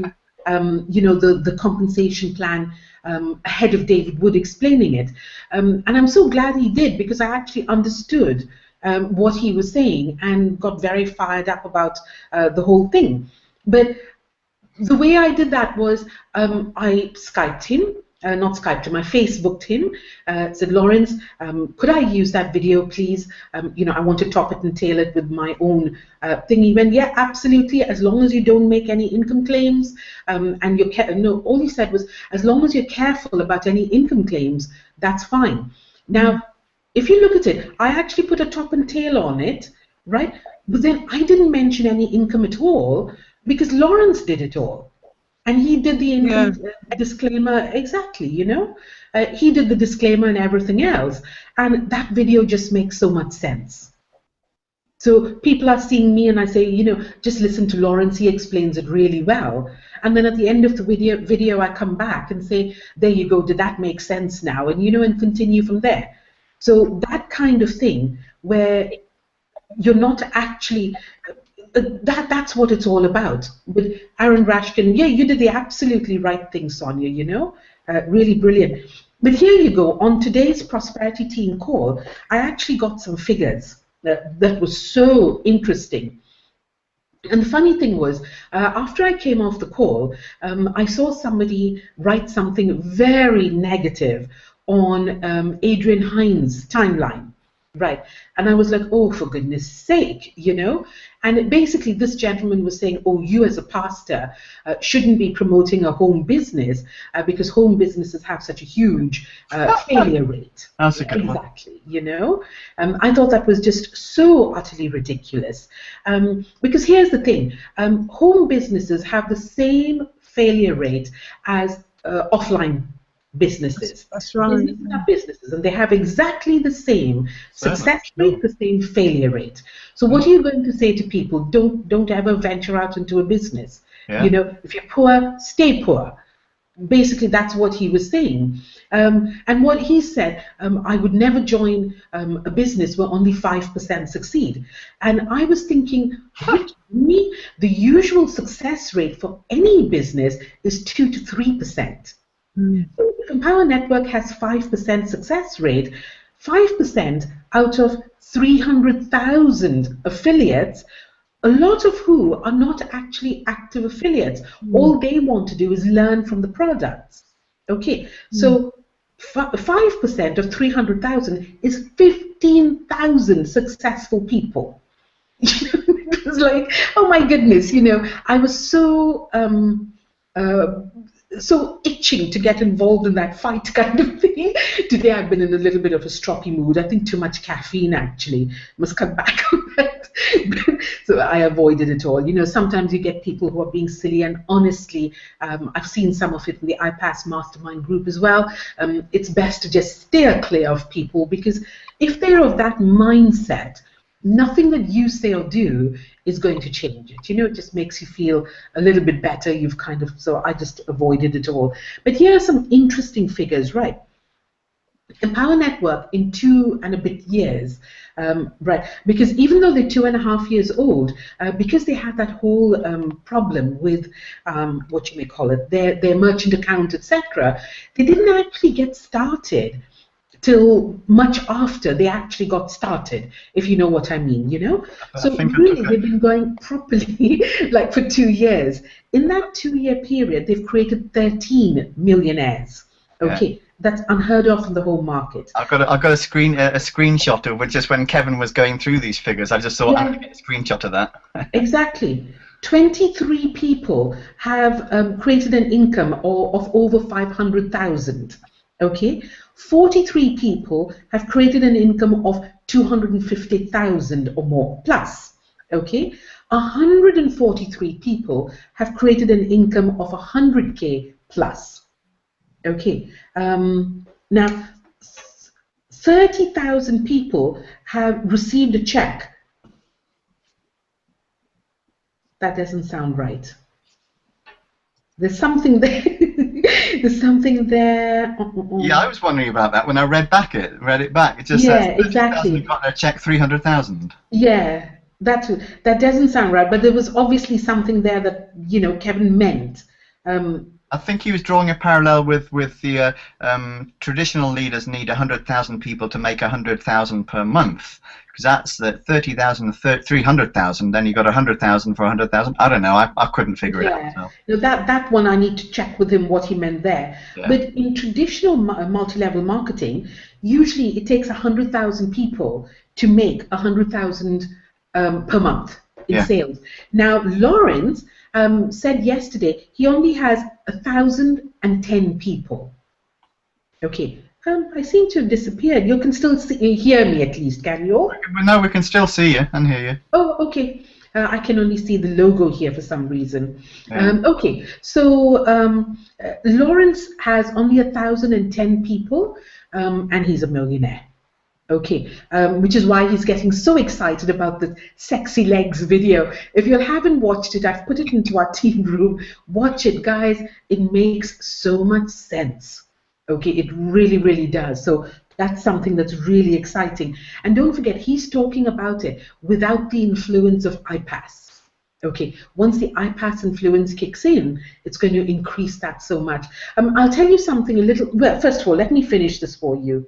[SPEAKER 1] you know, the compensation plan ahead of David Wood explaining it. And I'm so glad he did, because I actually understood what he was saying and got very fired up about the whole thing. But the way I did that was I Skyped him. Not Skyped him, I Facebooked him, said, Lawrence, could I use that video, please? You know, I want to top it and tail it with my own thing. He went, yeah, absolutely, as long as you don't make any income claims, and you're no, all he said was, as long as you're careful about any income claims, that's fine. Now, if you look at it, I actually put a top and tail on it, right? But then I didn't mention any income at all, because Lawrence did it all. And he did the income disclaimer, exactly, you know. He did the disclaimer and everything else. And that video just makes so much sense. So people are seeing me and I say, you know, just listen to Lawrence, he explains it really well. And then at the end of the video I come back and say, there you go, did that make sense now? And, you know, and continue from there. So that kind of thing where you're not actually... that's what it's all about. With Aaron Rashkin, yeah, you did the absolutely right thing, Sonia, you know, really brilliant. But here you go, on today's Prosperity Team call, I actually got some figures that was so interesting. And the funny thing was, after I came off the call, I saw somebody write something very negative on Adrian Hines' timeline. Right, and I was like, oh, for goodness sake, you know. And basically this gentleman was saying, oh, you as a pastor shouldn't be promoting a home business because home businesses have such a huge failure rate.
[SPEAKER 2] That's a good one.
[SPEAKER 1] Exactly, you know. I thought that was just so utterly ridiculous. Because here's the thing, home businesses have the same failure rate as offline businesses.
[SPEAKER 3] That's right.
[SPEAKER 1] Businesses are businesses, and they have exactly the same success rate, the same failure rate. So what are you going to say to people? Don't ever venture out into a business. You know, if you're poor, stay poor. Basically, that's what he was saying. And what he said, I would never join a business where only 5% succeed. And I was thinking, me, the usual success rate for any business is 2 to 3%. So if Empower Network has 5% success rate, 5% out of 300,000 affiliates, a lot of who are not actually active affiliates. All they want to do is learn from the products. Okay, so 5% of 300,000 is 15,000 successful people. It was like, oh my goodness, you know, I was so so itching to get involved in that fight kind of thing. Today I've been in a little bit of a stroppy mood. I think too much caffeine actually. Must cut back on that. So I avoided it all. You know, sometimes you get people who are being silly, and honestly, I've seen some of it in the iPass Mastermind group as well. It's best to just steer clear of people, because if they're of that mindset, nothing that you say or do is going to change it. You know, it just makes you feel a little bit better. You've kind of, so I just avoided it all. But here are some interesting figures, right? Empower Network in 2 and a bit years, right? Because even though they're 2.5 years old, because they had that whole problem with what you may call it, their merchant account, etc., they didn't actually get started till much after they actually got started, if you know what I mean, you know? So really, they've been going properly like for 2 years. In that 2-year period, they've created 13 millionaires. Okay, yeah. That's unheard of in the whole market.
[SPEAKER 2] I've got a screenshot of just when Kevin was going through these figures. I just thought, I'm going to get a screenshot of that.
[SPEAKER 1] Exactly. 23 people have created an income of over 500,000. Okay. 43 people have created an income of 250,000 or more plus. Okay, 143 people have created an income of 100K plus. Okay, now 30,000 people have received a check. That doesn't sound right. There's something there. There's something there.
[SPEAKER 2] Yeah, I was wondering about that when I read it back. It just says
[SPEAKER 1] exactly.
[SPEAKER 2] Got their check 300,000.
[SPEAKER 1] Yeah, that doesn't sound right. But there was obviously something there that, you know, Kevin meant.
[SPEAKER 2] I think he was drawing a parallel with the traditional leaders need 100,000 people to make 100,000 per month, because that's the 30,000, 300,000. Then you got 100,000 for 100,000. I don't know. I couldn't figure it out. So.
[SPEAKER 1] No, that one I need to check with him what he meant there. Yeah. But in traditional multi-level marketing, usually it takes 100,000 people to make 100,000 per month in sales. Now Lawrence said yesterday he only has 1,010 people. Okay, I seem to have disappeared. You can still hear me at least, can you?
[SPEAKER 2] No, we can still see you and hear you.
[SPEAKER 1] Oh, okay. I can only see the logo here for some reason. Yeah. Okay, so Lawrence has only 1,010 people, and he's a millionaire. Okay, which is why he's getting so excited about the Sexy Legs video. If you haven't watched it, I've put it into our team room. Watch it, guys. It makes so much sense. Okay, it really, really does. So that's something that's really exciting. And don't forget, he's talking about it without the influence of iPass. Okay, once the iPass influence kicks in, it's going to increase that so much. I'll tell you something a little. Well, first of all, let me finish this for you.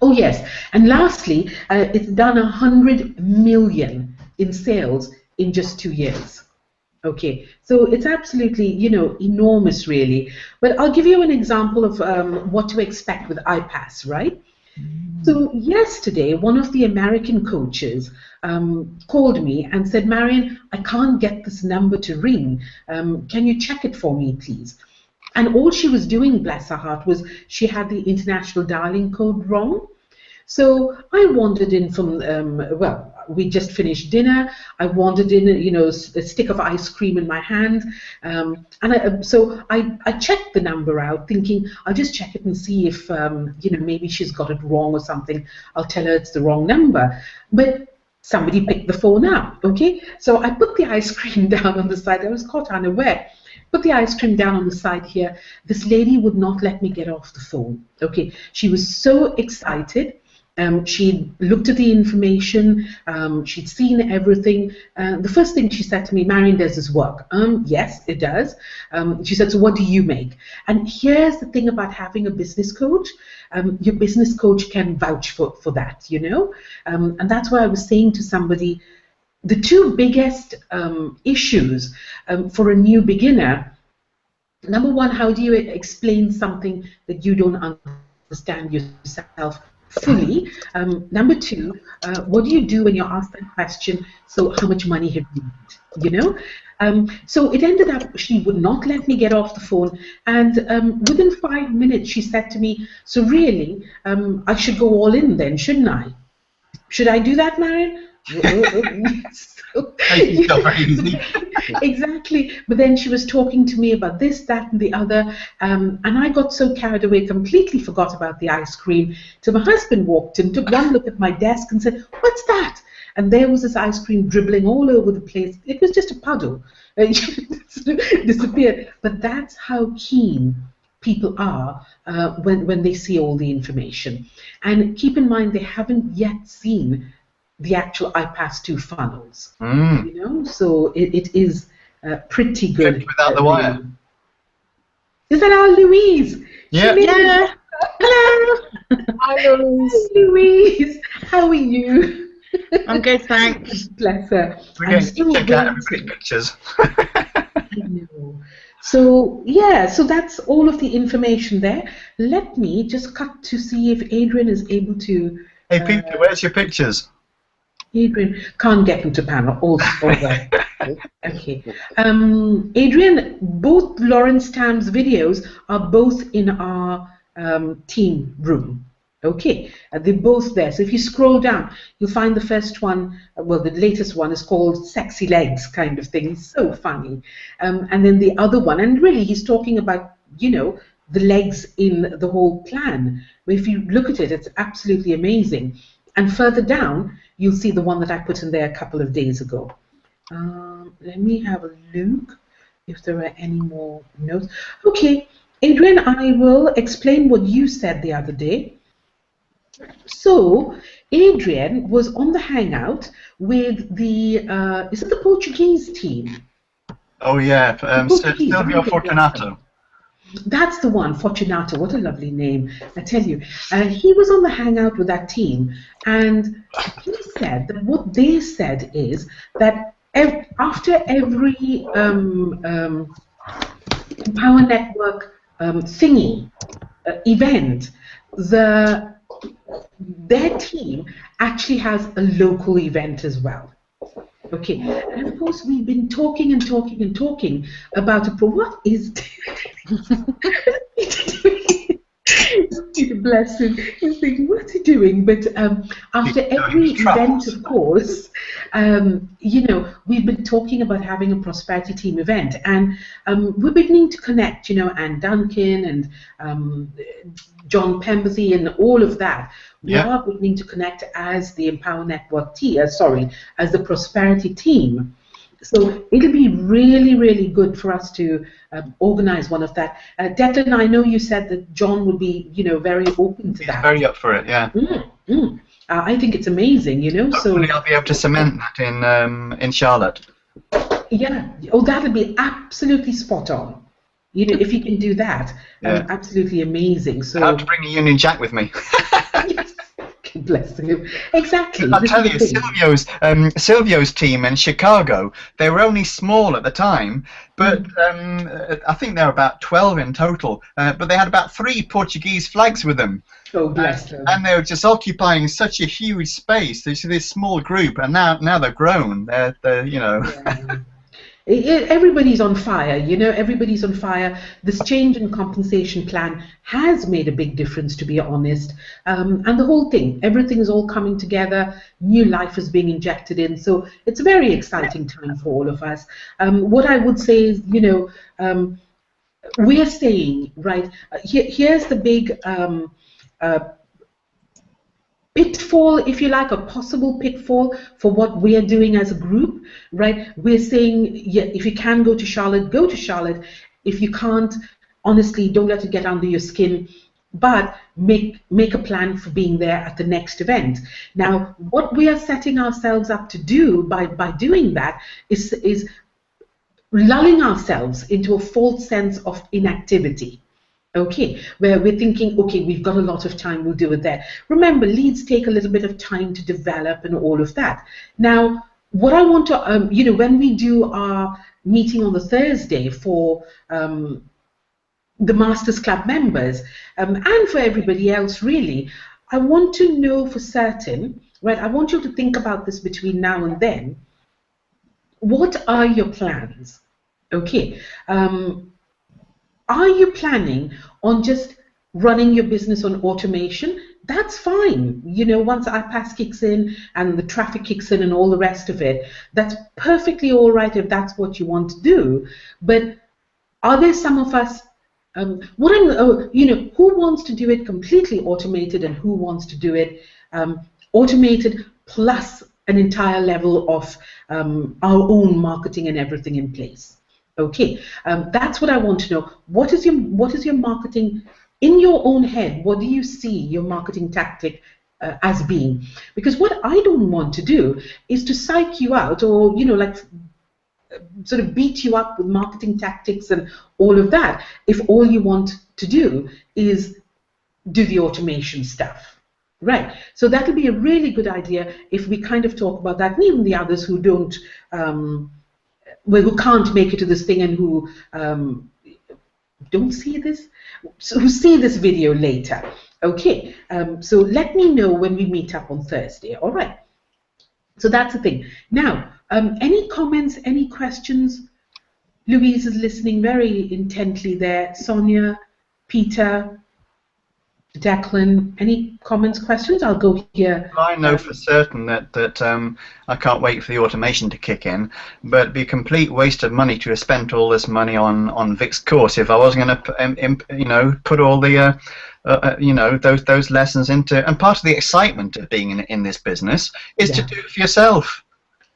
[SPEAKER 1] Oh yes, and lastly, it's done 100 million in sales in just 2 years. Okay, so it's absolutely, you know, enormous, really. But I'll give you an example of what to expect with iPass, right? So yesterday, one of the American coaches called me and said, Marion, I can't get this number to ring. Can you check it for me, please? And all she was doing, bless her heart, was she had the international dialing code wrong. So I wandered in from, well, we just finished dinner. I wandered in, you know, a stick of ice cream in my hand. So I checked the number out, thinking I'll just check it and see if, you know, maybe she's got it wrong or something. I'll tell her it's the wrong number. But somebody picked the phone up, okay? So I put the ice cream down on the side. I was caught unaware. put the ice cream down on the side here. This lady would not let me get off the phone. Okay, she was so excited. She looked at the information, she'd seen everything. The first thing she said to me, Marion, does this work? Yes, it does. She said, so what do you make? And here's the thing about having a business coach. Your business coach can vouch for that, you know? And that's why I was saying to somebody, the two biggest issues for a new beginner, number one, how do you explain something that you don't understand yourself fully? Number two, what do you do when you're asked that question, so how much money have you made? You know? So it ended up, she would not let me get off the phone, and within 5 minutes she said to me, so really, I should go all in then, shouldn't I? Should I do that, Marion? Exactly. But then she was talking to me about this, that, and the other, and I got so carried away, completely forgot about the ice cream. So my husband walked in, took one look at my desk, and said, "What's that?" And there was this ice cream dribbling all over the place. It was just a puddle. It disappeared. But that's how keen people are when they see all the information. And keep in mind, they haven't yet seen the actual iPass 2 funnels, you know, so it is pretty good.
[SPEAKER 2] Without the wire.
[SPEAKER 1] Is that our Louise?
[SPEAKER 2] Yeah.
[SPEAKER 1] Yeah. Hello.
[SPEAKER 3] Hi, Louise.
[SPEAKER 1] Hi, Louise. How are you?
[SPEAKER 5] I'm good, thanks.
[SPEAKER 1] Bless her.
[SPEAKER 2] We're going to check out everybody's pictures.
[SPEAKER 1] I know. So yeah, so that's all of the information there. Let me just cut to see if Adrian is able to.
[SPEAKER 2] Hey, Peter, where's your pictures?
[SPEAKER 1] Adrian can't get into panel. All right. Okay. Adrian, both Lawrence Tam's videos are both in our team room. Okay, they're both there. So if you scroll down, you'll find the first one, well, the latest one is called Sexy Legs kind of thing. It's so funny. And then the other one, and really he's talking about, you know, the legs in the whole plan. If you look at it, it's absolutely amazing. And further down, you'll see the one that I put in there a couple of days ago. Let me have a look if there are any more notes. Okay, Adrian, I will explain what you said the other day. So, Adrian was on the Hangout with the, is it the Portuguese team?
[SPEAKER 2] Oh, yeah, Silvio Fortunato.
[SPEAKER 1] That's the one, Fortunato. What a lovely name, I tell you. He was on the Hangout with that team, and he said that what they said is that after every Power Network thingy, event, their team actually has a local event as well. Okay, and of course we've been talking and talking and talking about what is bless him. He's thinking, what's he doing? But after every event, of course, you know, we've been talking about having a prosperity team event, and we're beginning to connect, you know, Anne Duncan and John Pemberthy and all of that. We are beginning to connect as the Empower Network team, as the prosperity team. So it'll be really, really good for us to organize one of that. Declan, I know you said that John will be, you know, very open to that.
[SPEAKER 2] Very up for it, yeah.
[SPEAKER 1] I think it's amazing, you know.
[SPEAKER 2] Hopefully I'll be able to cement that in Charlotte.
[SPEAKER 1] Yeah. Oh, that'll be absolutely spot on. You know, if you can do that, absolutely amazing. So
[SPEAKER 2] I have to bring a Union Jack with me.
[SPEAKER 1] Yes. Bless him. Exactly.
[SPEAKER 2] I'll tell you, Silvio's team in Chicago, they were only small at the time, but I think there were about 12 in total, but they had about 3 Portuguese flags with them.
[SPEAKER 1] Oh, bless them.
[SPEAKER 2] And they were just occupying such a huge space. This small group, and now they're grown. They're you know.
[SPEAKER 1] Yeah. Everybody's on fire, you know, everybody's on fire. This change in compensation plan has made a big difference, to be honest. And the whole thing, everything is all coming together, new life is being injected in, so it's a very exciting time for all of us. What I would say is, you know, we're saying, right, here's the big pitfall, if you like, a possible pitfall for what we are doing as a group, right? We're saying, yeah, if you can go to Charlotte, go to Charlotte. If you can't, honestly, don't let it get under your skin, but make a plan for being there at the next event. Now, what we are setting ourselves up to do by doing that is lulling ourselves into a false sense of inactivity. Okay, where we're thinking, okay, we've got a lot of time, we'll do it there. Remember, leads take a little bit of time to develop and all of that. Now, what I want to, you know, when we do our meeting on the Thursday for the Masters Club members and for everybody else, really, I want to know for certain, right? I want you to think about this between now and then. What are your plans? Okay. Are you planning on just running your business on automation? That's fine. You know, once iPaaS kicks in and the traffic kicks in and all the rest of it, that's perfectly all right if that's what you want to do. But are there some of us, you know, who wants to do it completely automated and who wants to do it automated plus an entire level of our own marketing and everything in place? Okay, that's what I want to know. What is your marketing in your own head? What do you see your marketing tactic as being? Because what I don't want to do is to psych you out, or you know, like sort of beat you up with marketing tactics and all of that, if all you want to do is do the automation stuff. Right. So that'll be a really good idea if we kind of talk about that, and even the others who don't. Who can't make it to this thing and who don't see this, who see this video later. Okay, so let me know when we meet up on Thursday. All right. So that's the thing. Now, any comments, any questions? Louise is listening very intently there. Sonia, Peter, Declan, any comments, questions? I'll go here.
[SPEAKER 2] I know for certain that I can't wait for the automation to kick in, but it'd be a complete waste of money to have spent all this money on Vic's course if I wasn't going to, you know, put all the, you know, those lessons into. And part of the excitement of being in this business is to do it for yourself.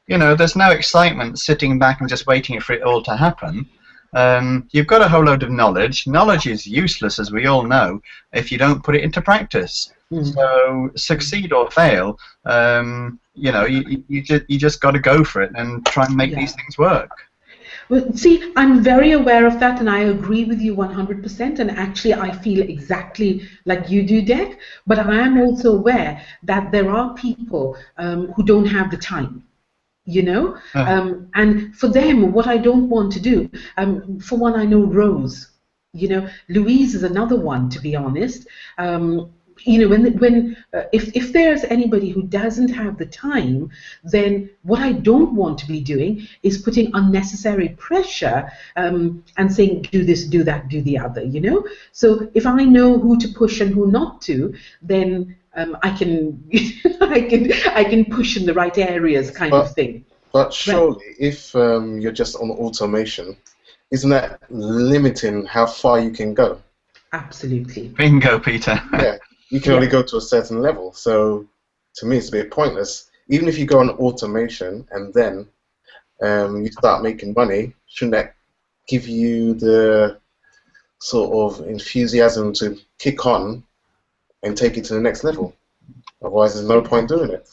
[SPEAKER 2] You know, there's no excitement sitting back and just waiting for it all to happen. You've got a whole load of knowledge. Knowledge is useless, as we all know, if you don't put it into practice. So succeed or fail, you know, you just got to go for it and try and make these things work.
[SPEAKER 1] Well, see, I'm very aware of that, and I agree with you 100%. And actually, I feel exactly like you do, Dec. But I am also aware that there are people who don't have the time. You know, and for them, what I don't want to do, for one, I know Rose, you know, Louise is another one, to be honest. You know, if there's anybody who doesn't have the time, then what I don't want to be doing is putting unnecessary pressure and saying, do this, do that, do the other, you know. So if I know who to push and who not to, then I can I can push in the right areas, kind of thing.
[SPEAKER 4] But surely, if you're just on automation, isn't that limiting how far you can go?
[SPEAKER 1] Absolutely.
[SPEAKER 2] Bingo, Peter.
[SPEAKER 4] Yeah, you can only go to a certain level. So to me, it's a bit pointless. Even if you go on automation and then you start making money, shouldn't that give you the sort of enthusiasm to kick on and take it to the next level? Otherwise, there's no point doing it.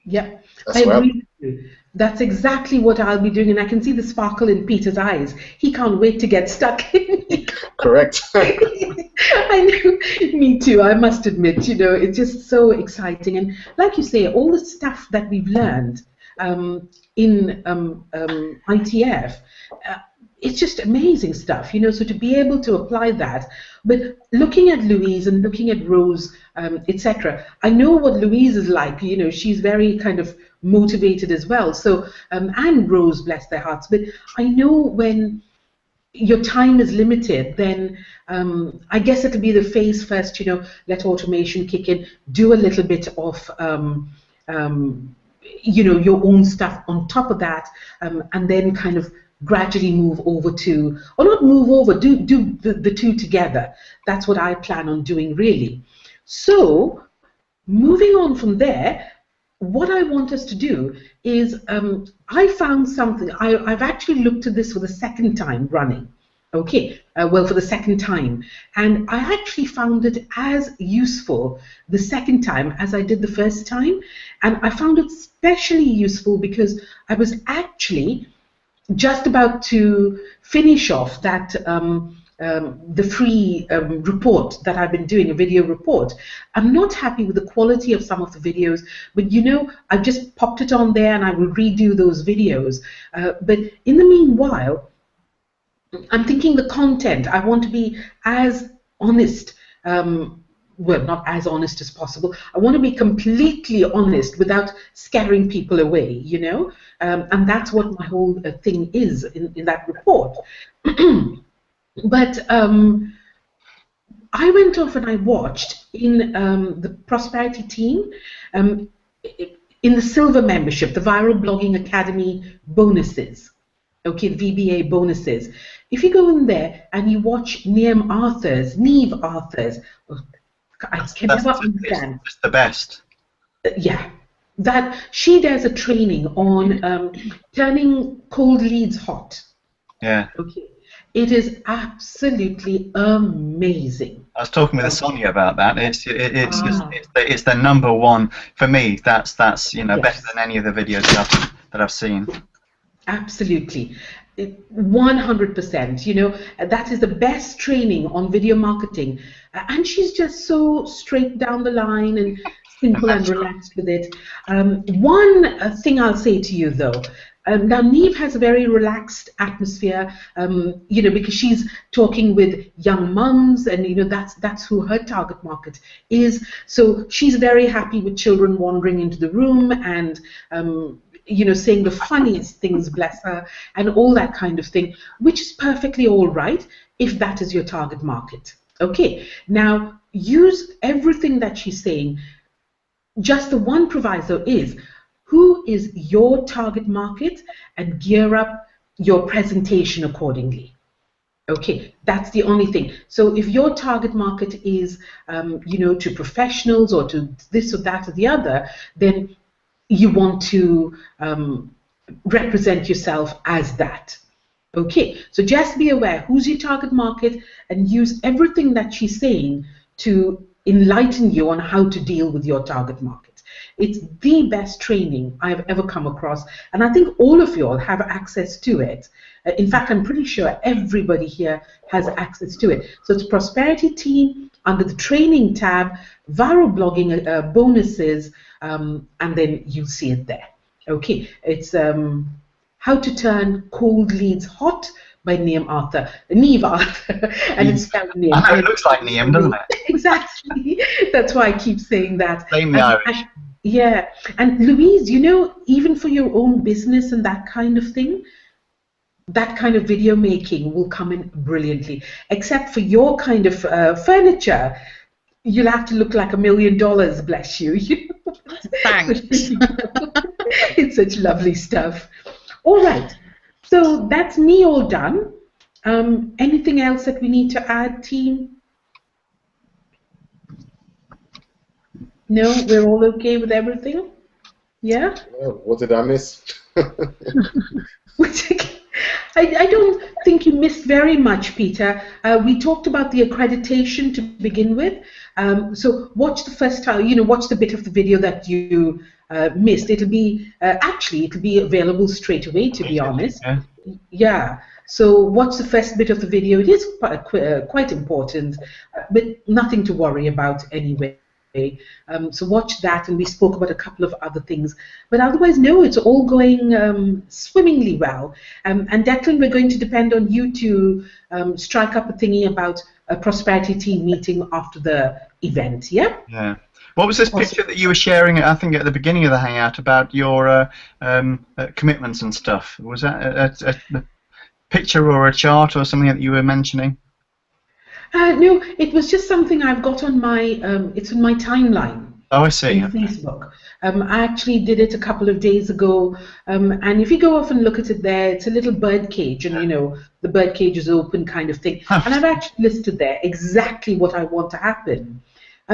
[SPEAKER 1] Yeah, I agree with you. That's exactly what I'll be doing, and I can see the sparkle in Peter's eyes. He can't wait to get stuck in.
[SPEAKER 4] Correct.
[SPEAKER 1] I know, me too, I must admit, you know, it's just so exciting. And like you say, all the stuff that we've learned in ITF, it's just amazing stuff, you know, so to be able to apply that. But looking at Louise and looking at Rose, etc., I know what Louise is like, you know, she's very kind of motivated as well. So, and Rose, bless their hearts. But I know when your time is limited, then I guess it'll be the phase first, you know, let automation kick in, do a little bit of, you know, your own stuff on top of that, and then kind of gradually move over to, or not move over, do the two together. That's what I plan on doing, really. So moving on from there, what I want us to do is, I found something. I've actually looked at this for the second time running. Okay, well, for the second time, and I actually found it as useful the second time as I did the first time, and I found it especially useful because I was actually just about to finish off that the free report that I've been doing, a video report. I'm not happy with the quality of some of the videos, but you know, I've just popped it on there and I will redo those videos. But in the meanwhile, I'm thinking the content, I want to be as honest, well, not as honest as possible. I want to be completely honest without scaring people away, you know? And that's what my whole thing is in that report. But I went off and I watched in the Prosperity team, in the Silver membership, the Viral Blogging Academy bonuses. Okay, the VBA bonuses. If you go in there and you watch Neve Arthur's, I can never understand.
[SPEAKER 2] It's the best.
[SPEAKER 1] Yeah, that she does a training on turning cold leads hot.
[SPEAKER 2] Yeah.
[SPEAKER 1] Okay, it is absolutely amazing.
[SPEAKER 2] I was talking with Sonia about that. It's the number one for me. That's you know,
[SPEAKER 1] yes,
[SPEAKER 2] better than any of the videos that I've seen.
[SPEAKER 1] Absolutely, 100%. You know, that is the best training on video marketing, and she's just so straight down the line and simple and relaxed with it. One thing I'll say to you though. Now, Neve has a very relaxed atmosphere, you know, because she's talking with young mums, and you know that's who her target market is. So she's very happy with children wandering into the room and you know, saying the funniest things, bless her, and all that kind of thing, which is perfectly all right if that is your target market. Okay, now use everything that she's saying. Just the one proviso is, who is your target market, and gear up your presentation accordingly. Okay, that's the only thing. So if your target market is, you know, to professionals or to this or that or the other, then you want to represent yourself as that. Okay, so just be aware who's your target market and use everything that she's saying to enlighten you on how to deal with your target market. It's the best training I've ever come across, and I think all of you all have access to it. In fact, I'm pretty sure everybody here has access to it. So it's Prosperity Team under the Training tab, Viral Blogging bonuses, and then you'll see it there. Okay, it's How to Turn Cold Leads Hot by Neve Arthur, and it's spelled Neve.
[SPEAKER 2] I know, it looks like Neve, doesn't it?
[SPEAKER 1] Exactly. That's why I keep saying that.
[SPEAKER 2] Same Irish.
[SPEAKER 1] Yeah, and Louise, you know, even for your own business and that kind of thing, that kind of video making will come in brilliantly. Except for your kind of furniture, you'll have to look like $1 million, bless you.
[SPEAKER 5] Thanks.
[SPEAKER 1] It's such lovely stuff. All right, so that's me all done. Anything else that we need to add, team? No, we're all okay with everything? Yeah?
[SPEAKER 4] What did I miss?
[SPEAKER 1] I don't think you missed very much, Peter. We talked about the accreditation to begin with. So watch the first time, you know, watch the bit of the video that you missed. It'll be, actually, it'll be available straight away, to be honest. Yeah. So watch the first bit of the video. It is quite important, but nothing to worry about anyway. So watch that, and we spoke about a couple of other things, but otherwise, no, it's all going swimmingly well. And Declan, we're going to depend on you to strike up a thingy about a Prosperity Team meeting after the event. Yeah.
[SPEAKER 2] Yeah. What was this picture that you were sharing? I think at the beginning of the hangout about your commitments and stuff. Was that a picture or a chart or something that you were mentioning?
[SPEAKER 1] No, it was just something I've got on my, it's in my timeline.
[SPEAKER 2] Oh, I see.
[SPEAKER 1] On Facebook. I actually did it a couple of days ago, and if you go off and look at it there, it's a little bird cage, and you know, the bird cage is open kind of thing. And I've actually listed there exactly what I want to happen.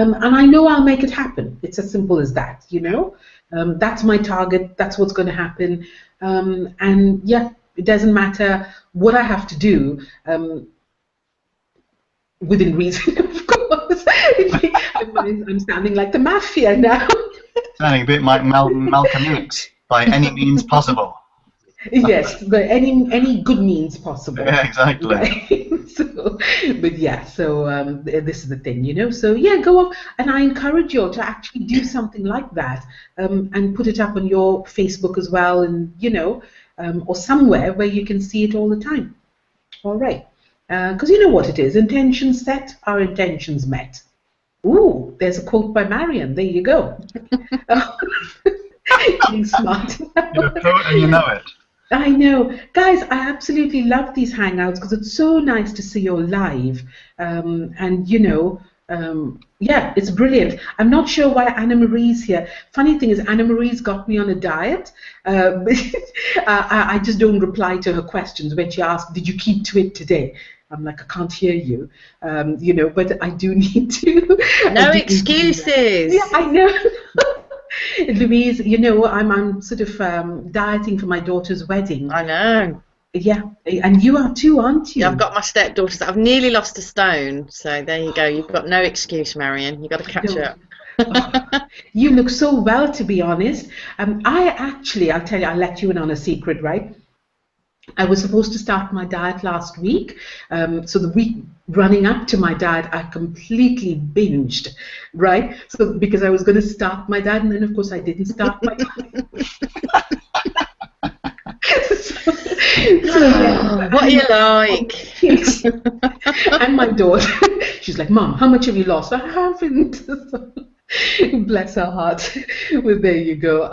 [SPEAKER 1] and I know I'll make it happen. It's as simple as that, you know. That's my target. That's what's going to happen. And yeah, it doesn't matter what I have to do, within reason, of course. I'm sounding like the mafia now.
[SPEAKER 2] Sounding a bit like Malcolm X. By any means possible.
[SPEAKER 1] Yes, by any good means possible.
[SPEAKER 2] Yeah, exactly.
[SPEAKER 1] Right? So this is the thing, you know. So yeah, go off, and I encourage you all to actually do something like that, and put it up on your Facebook as well, and you know, or somewhere where you can see it all the time. All right, because you know what it is: intentions set are intentions met. Ooh, there's a quote by Marion. There you go. Being smart.
[SPEAKER 2] You're a quote and you know it.
[SPEAKER 1] I know. Guys, I absolutely love these Hangouts because it's so nice to see you all live. And, you know, yeah, it's brilliant. I'm not sure why Anna Marie's here. Funny thing is, Anna Marie's got me on a diet. I just don't reply to her questions when she asks, did you keep to it today? I'm like, I can't hear you, you know, but I do need to.
[SPEAKER 5] No excuses.
[SPEAKER 1] Yeah, I know. Louise, you know, I'm sort of dieting for my daughter's wedding.
[SPEAKER 5] I know.
[SPEAKER 1] Yeah, and you are too, aren't you?
[SPEAKER 5] Yeah, I've got my stepdaughters. I've nearly lost a stone, so there you go. You've got no excuse, Marion. You've got to catch up.
[SPEAKER 1] Oh, you look so well, to be honest. I'll tell you, I'll let you in on a secret, right? I was supposed to start my diet last week, so the week running up to my diet, I completely binged, right? So because I was going to start my diet, and then of course I didn't start my diet. Yeah.
[SPEAKER 5] What are you like?
[SPEAKER 1] And my daughter, she's like, Mom, how much have you lost? I haven't. Bless her heart. Well, there you go.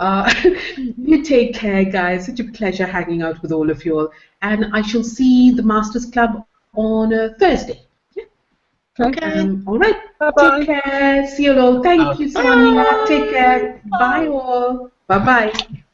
[SPEAKER 1] You take care, guys. Such a pleasure hanging out with all of you all. And I shall see the Masters Club on Thursday. Yeah.
[SPEAKER 5] Okay.
[SPEAKER 1] All right.
[SPEAKER 3] Bye-bye.
[SPEAKER 1] Take care. See you all. Thank you, Sonia. Take care. Bye all. Bye-bye.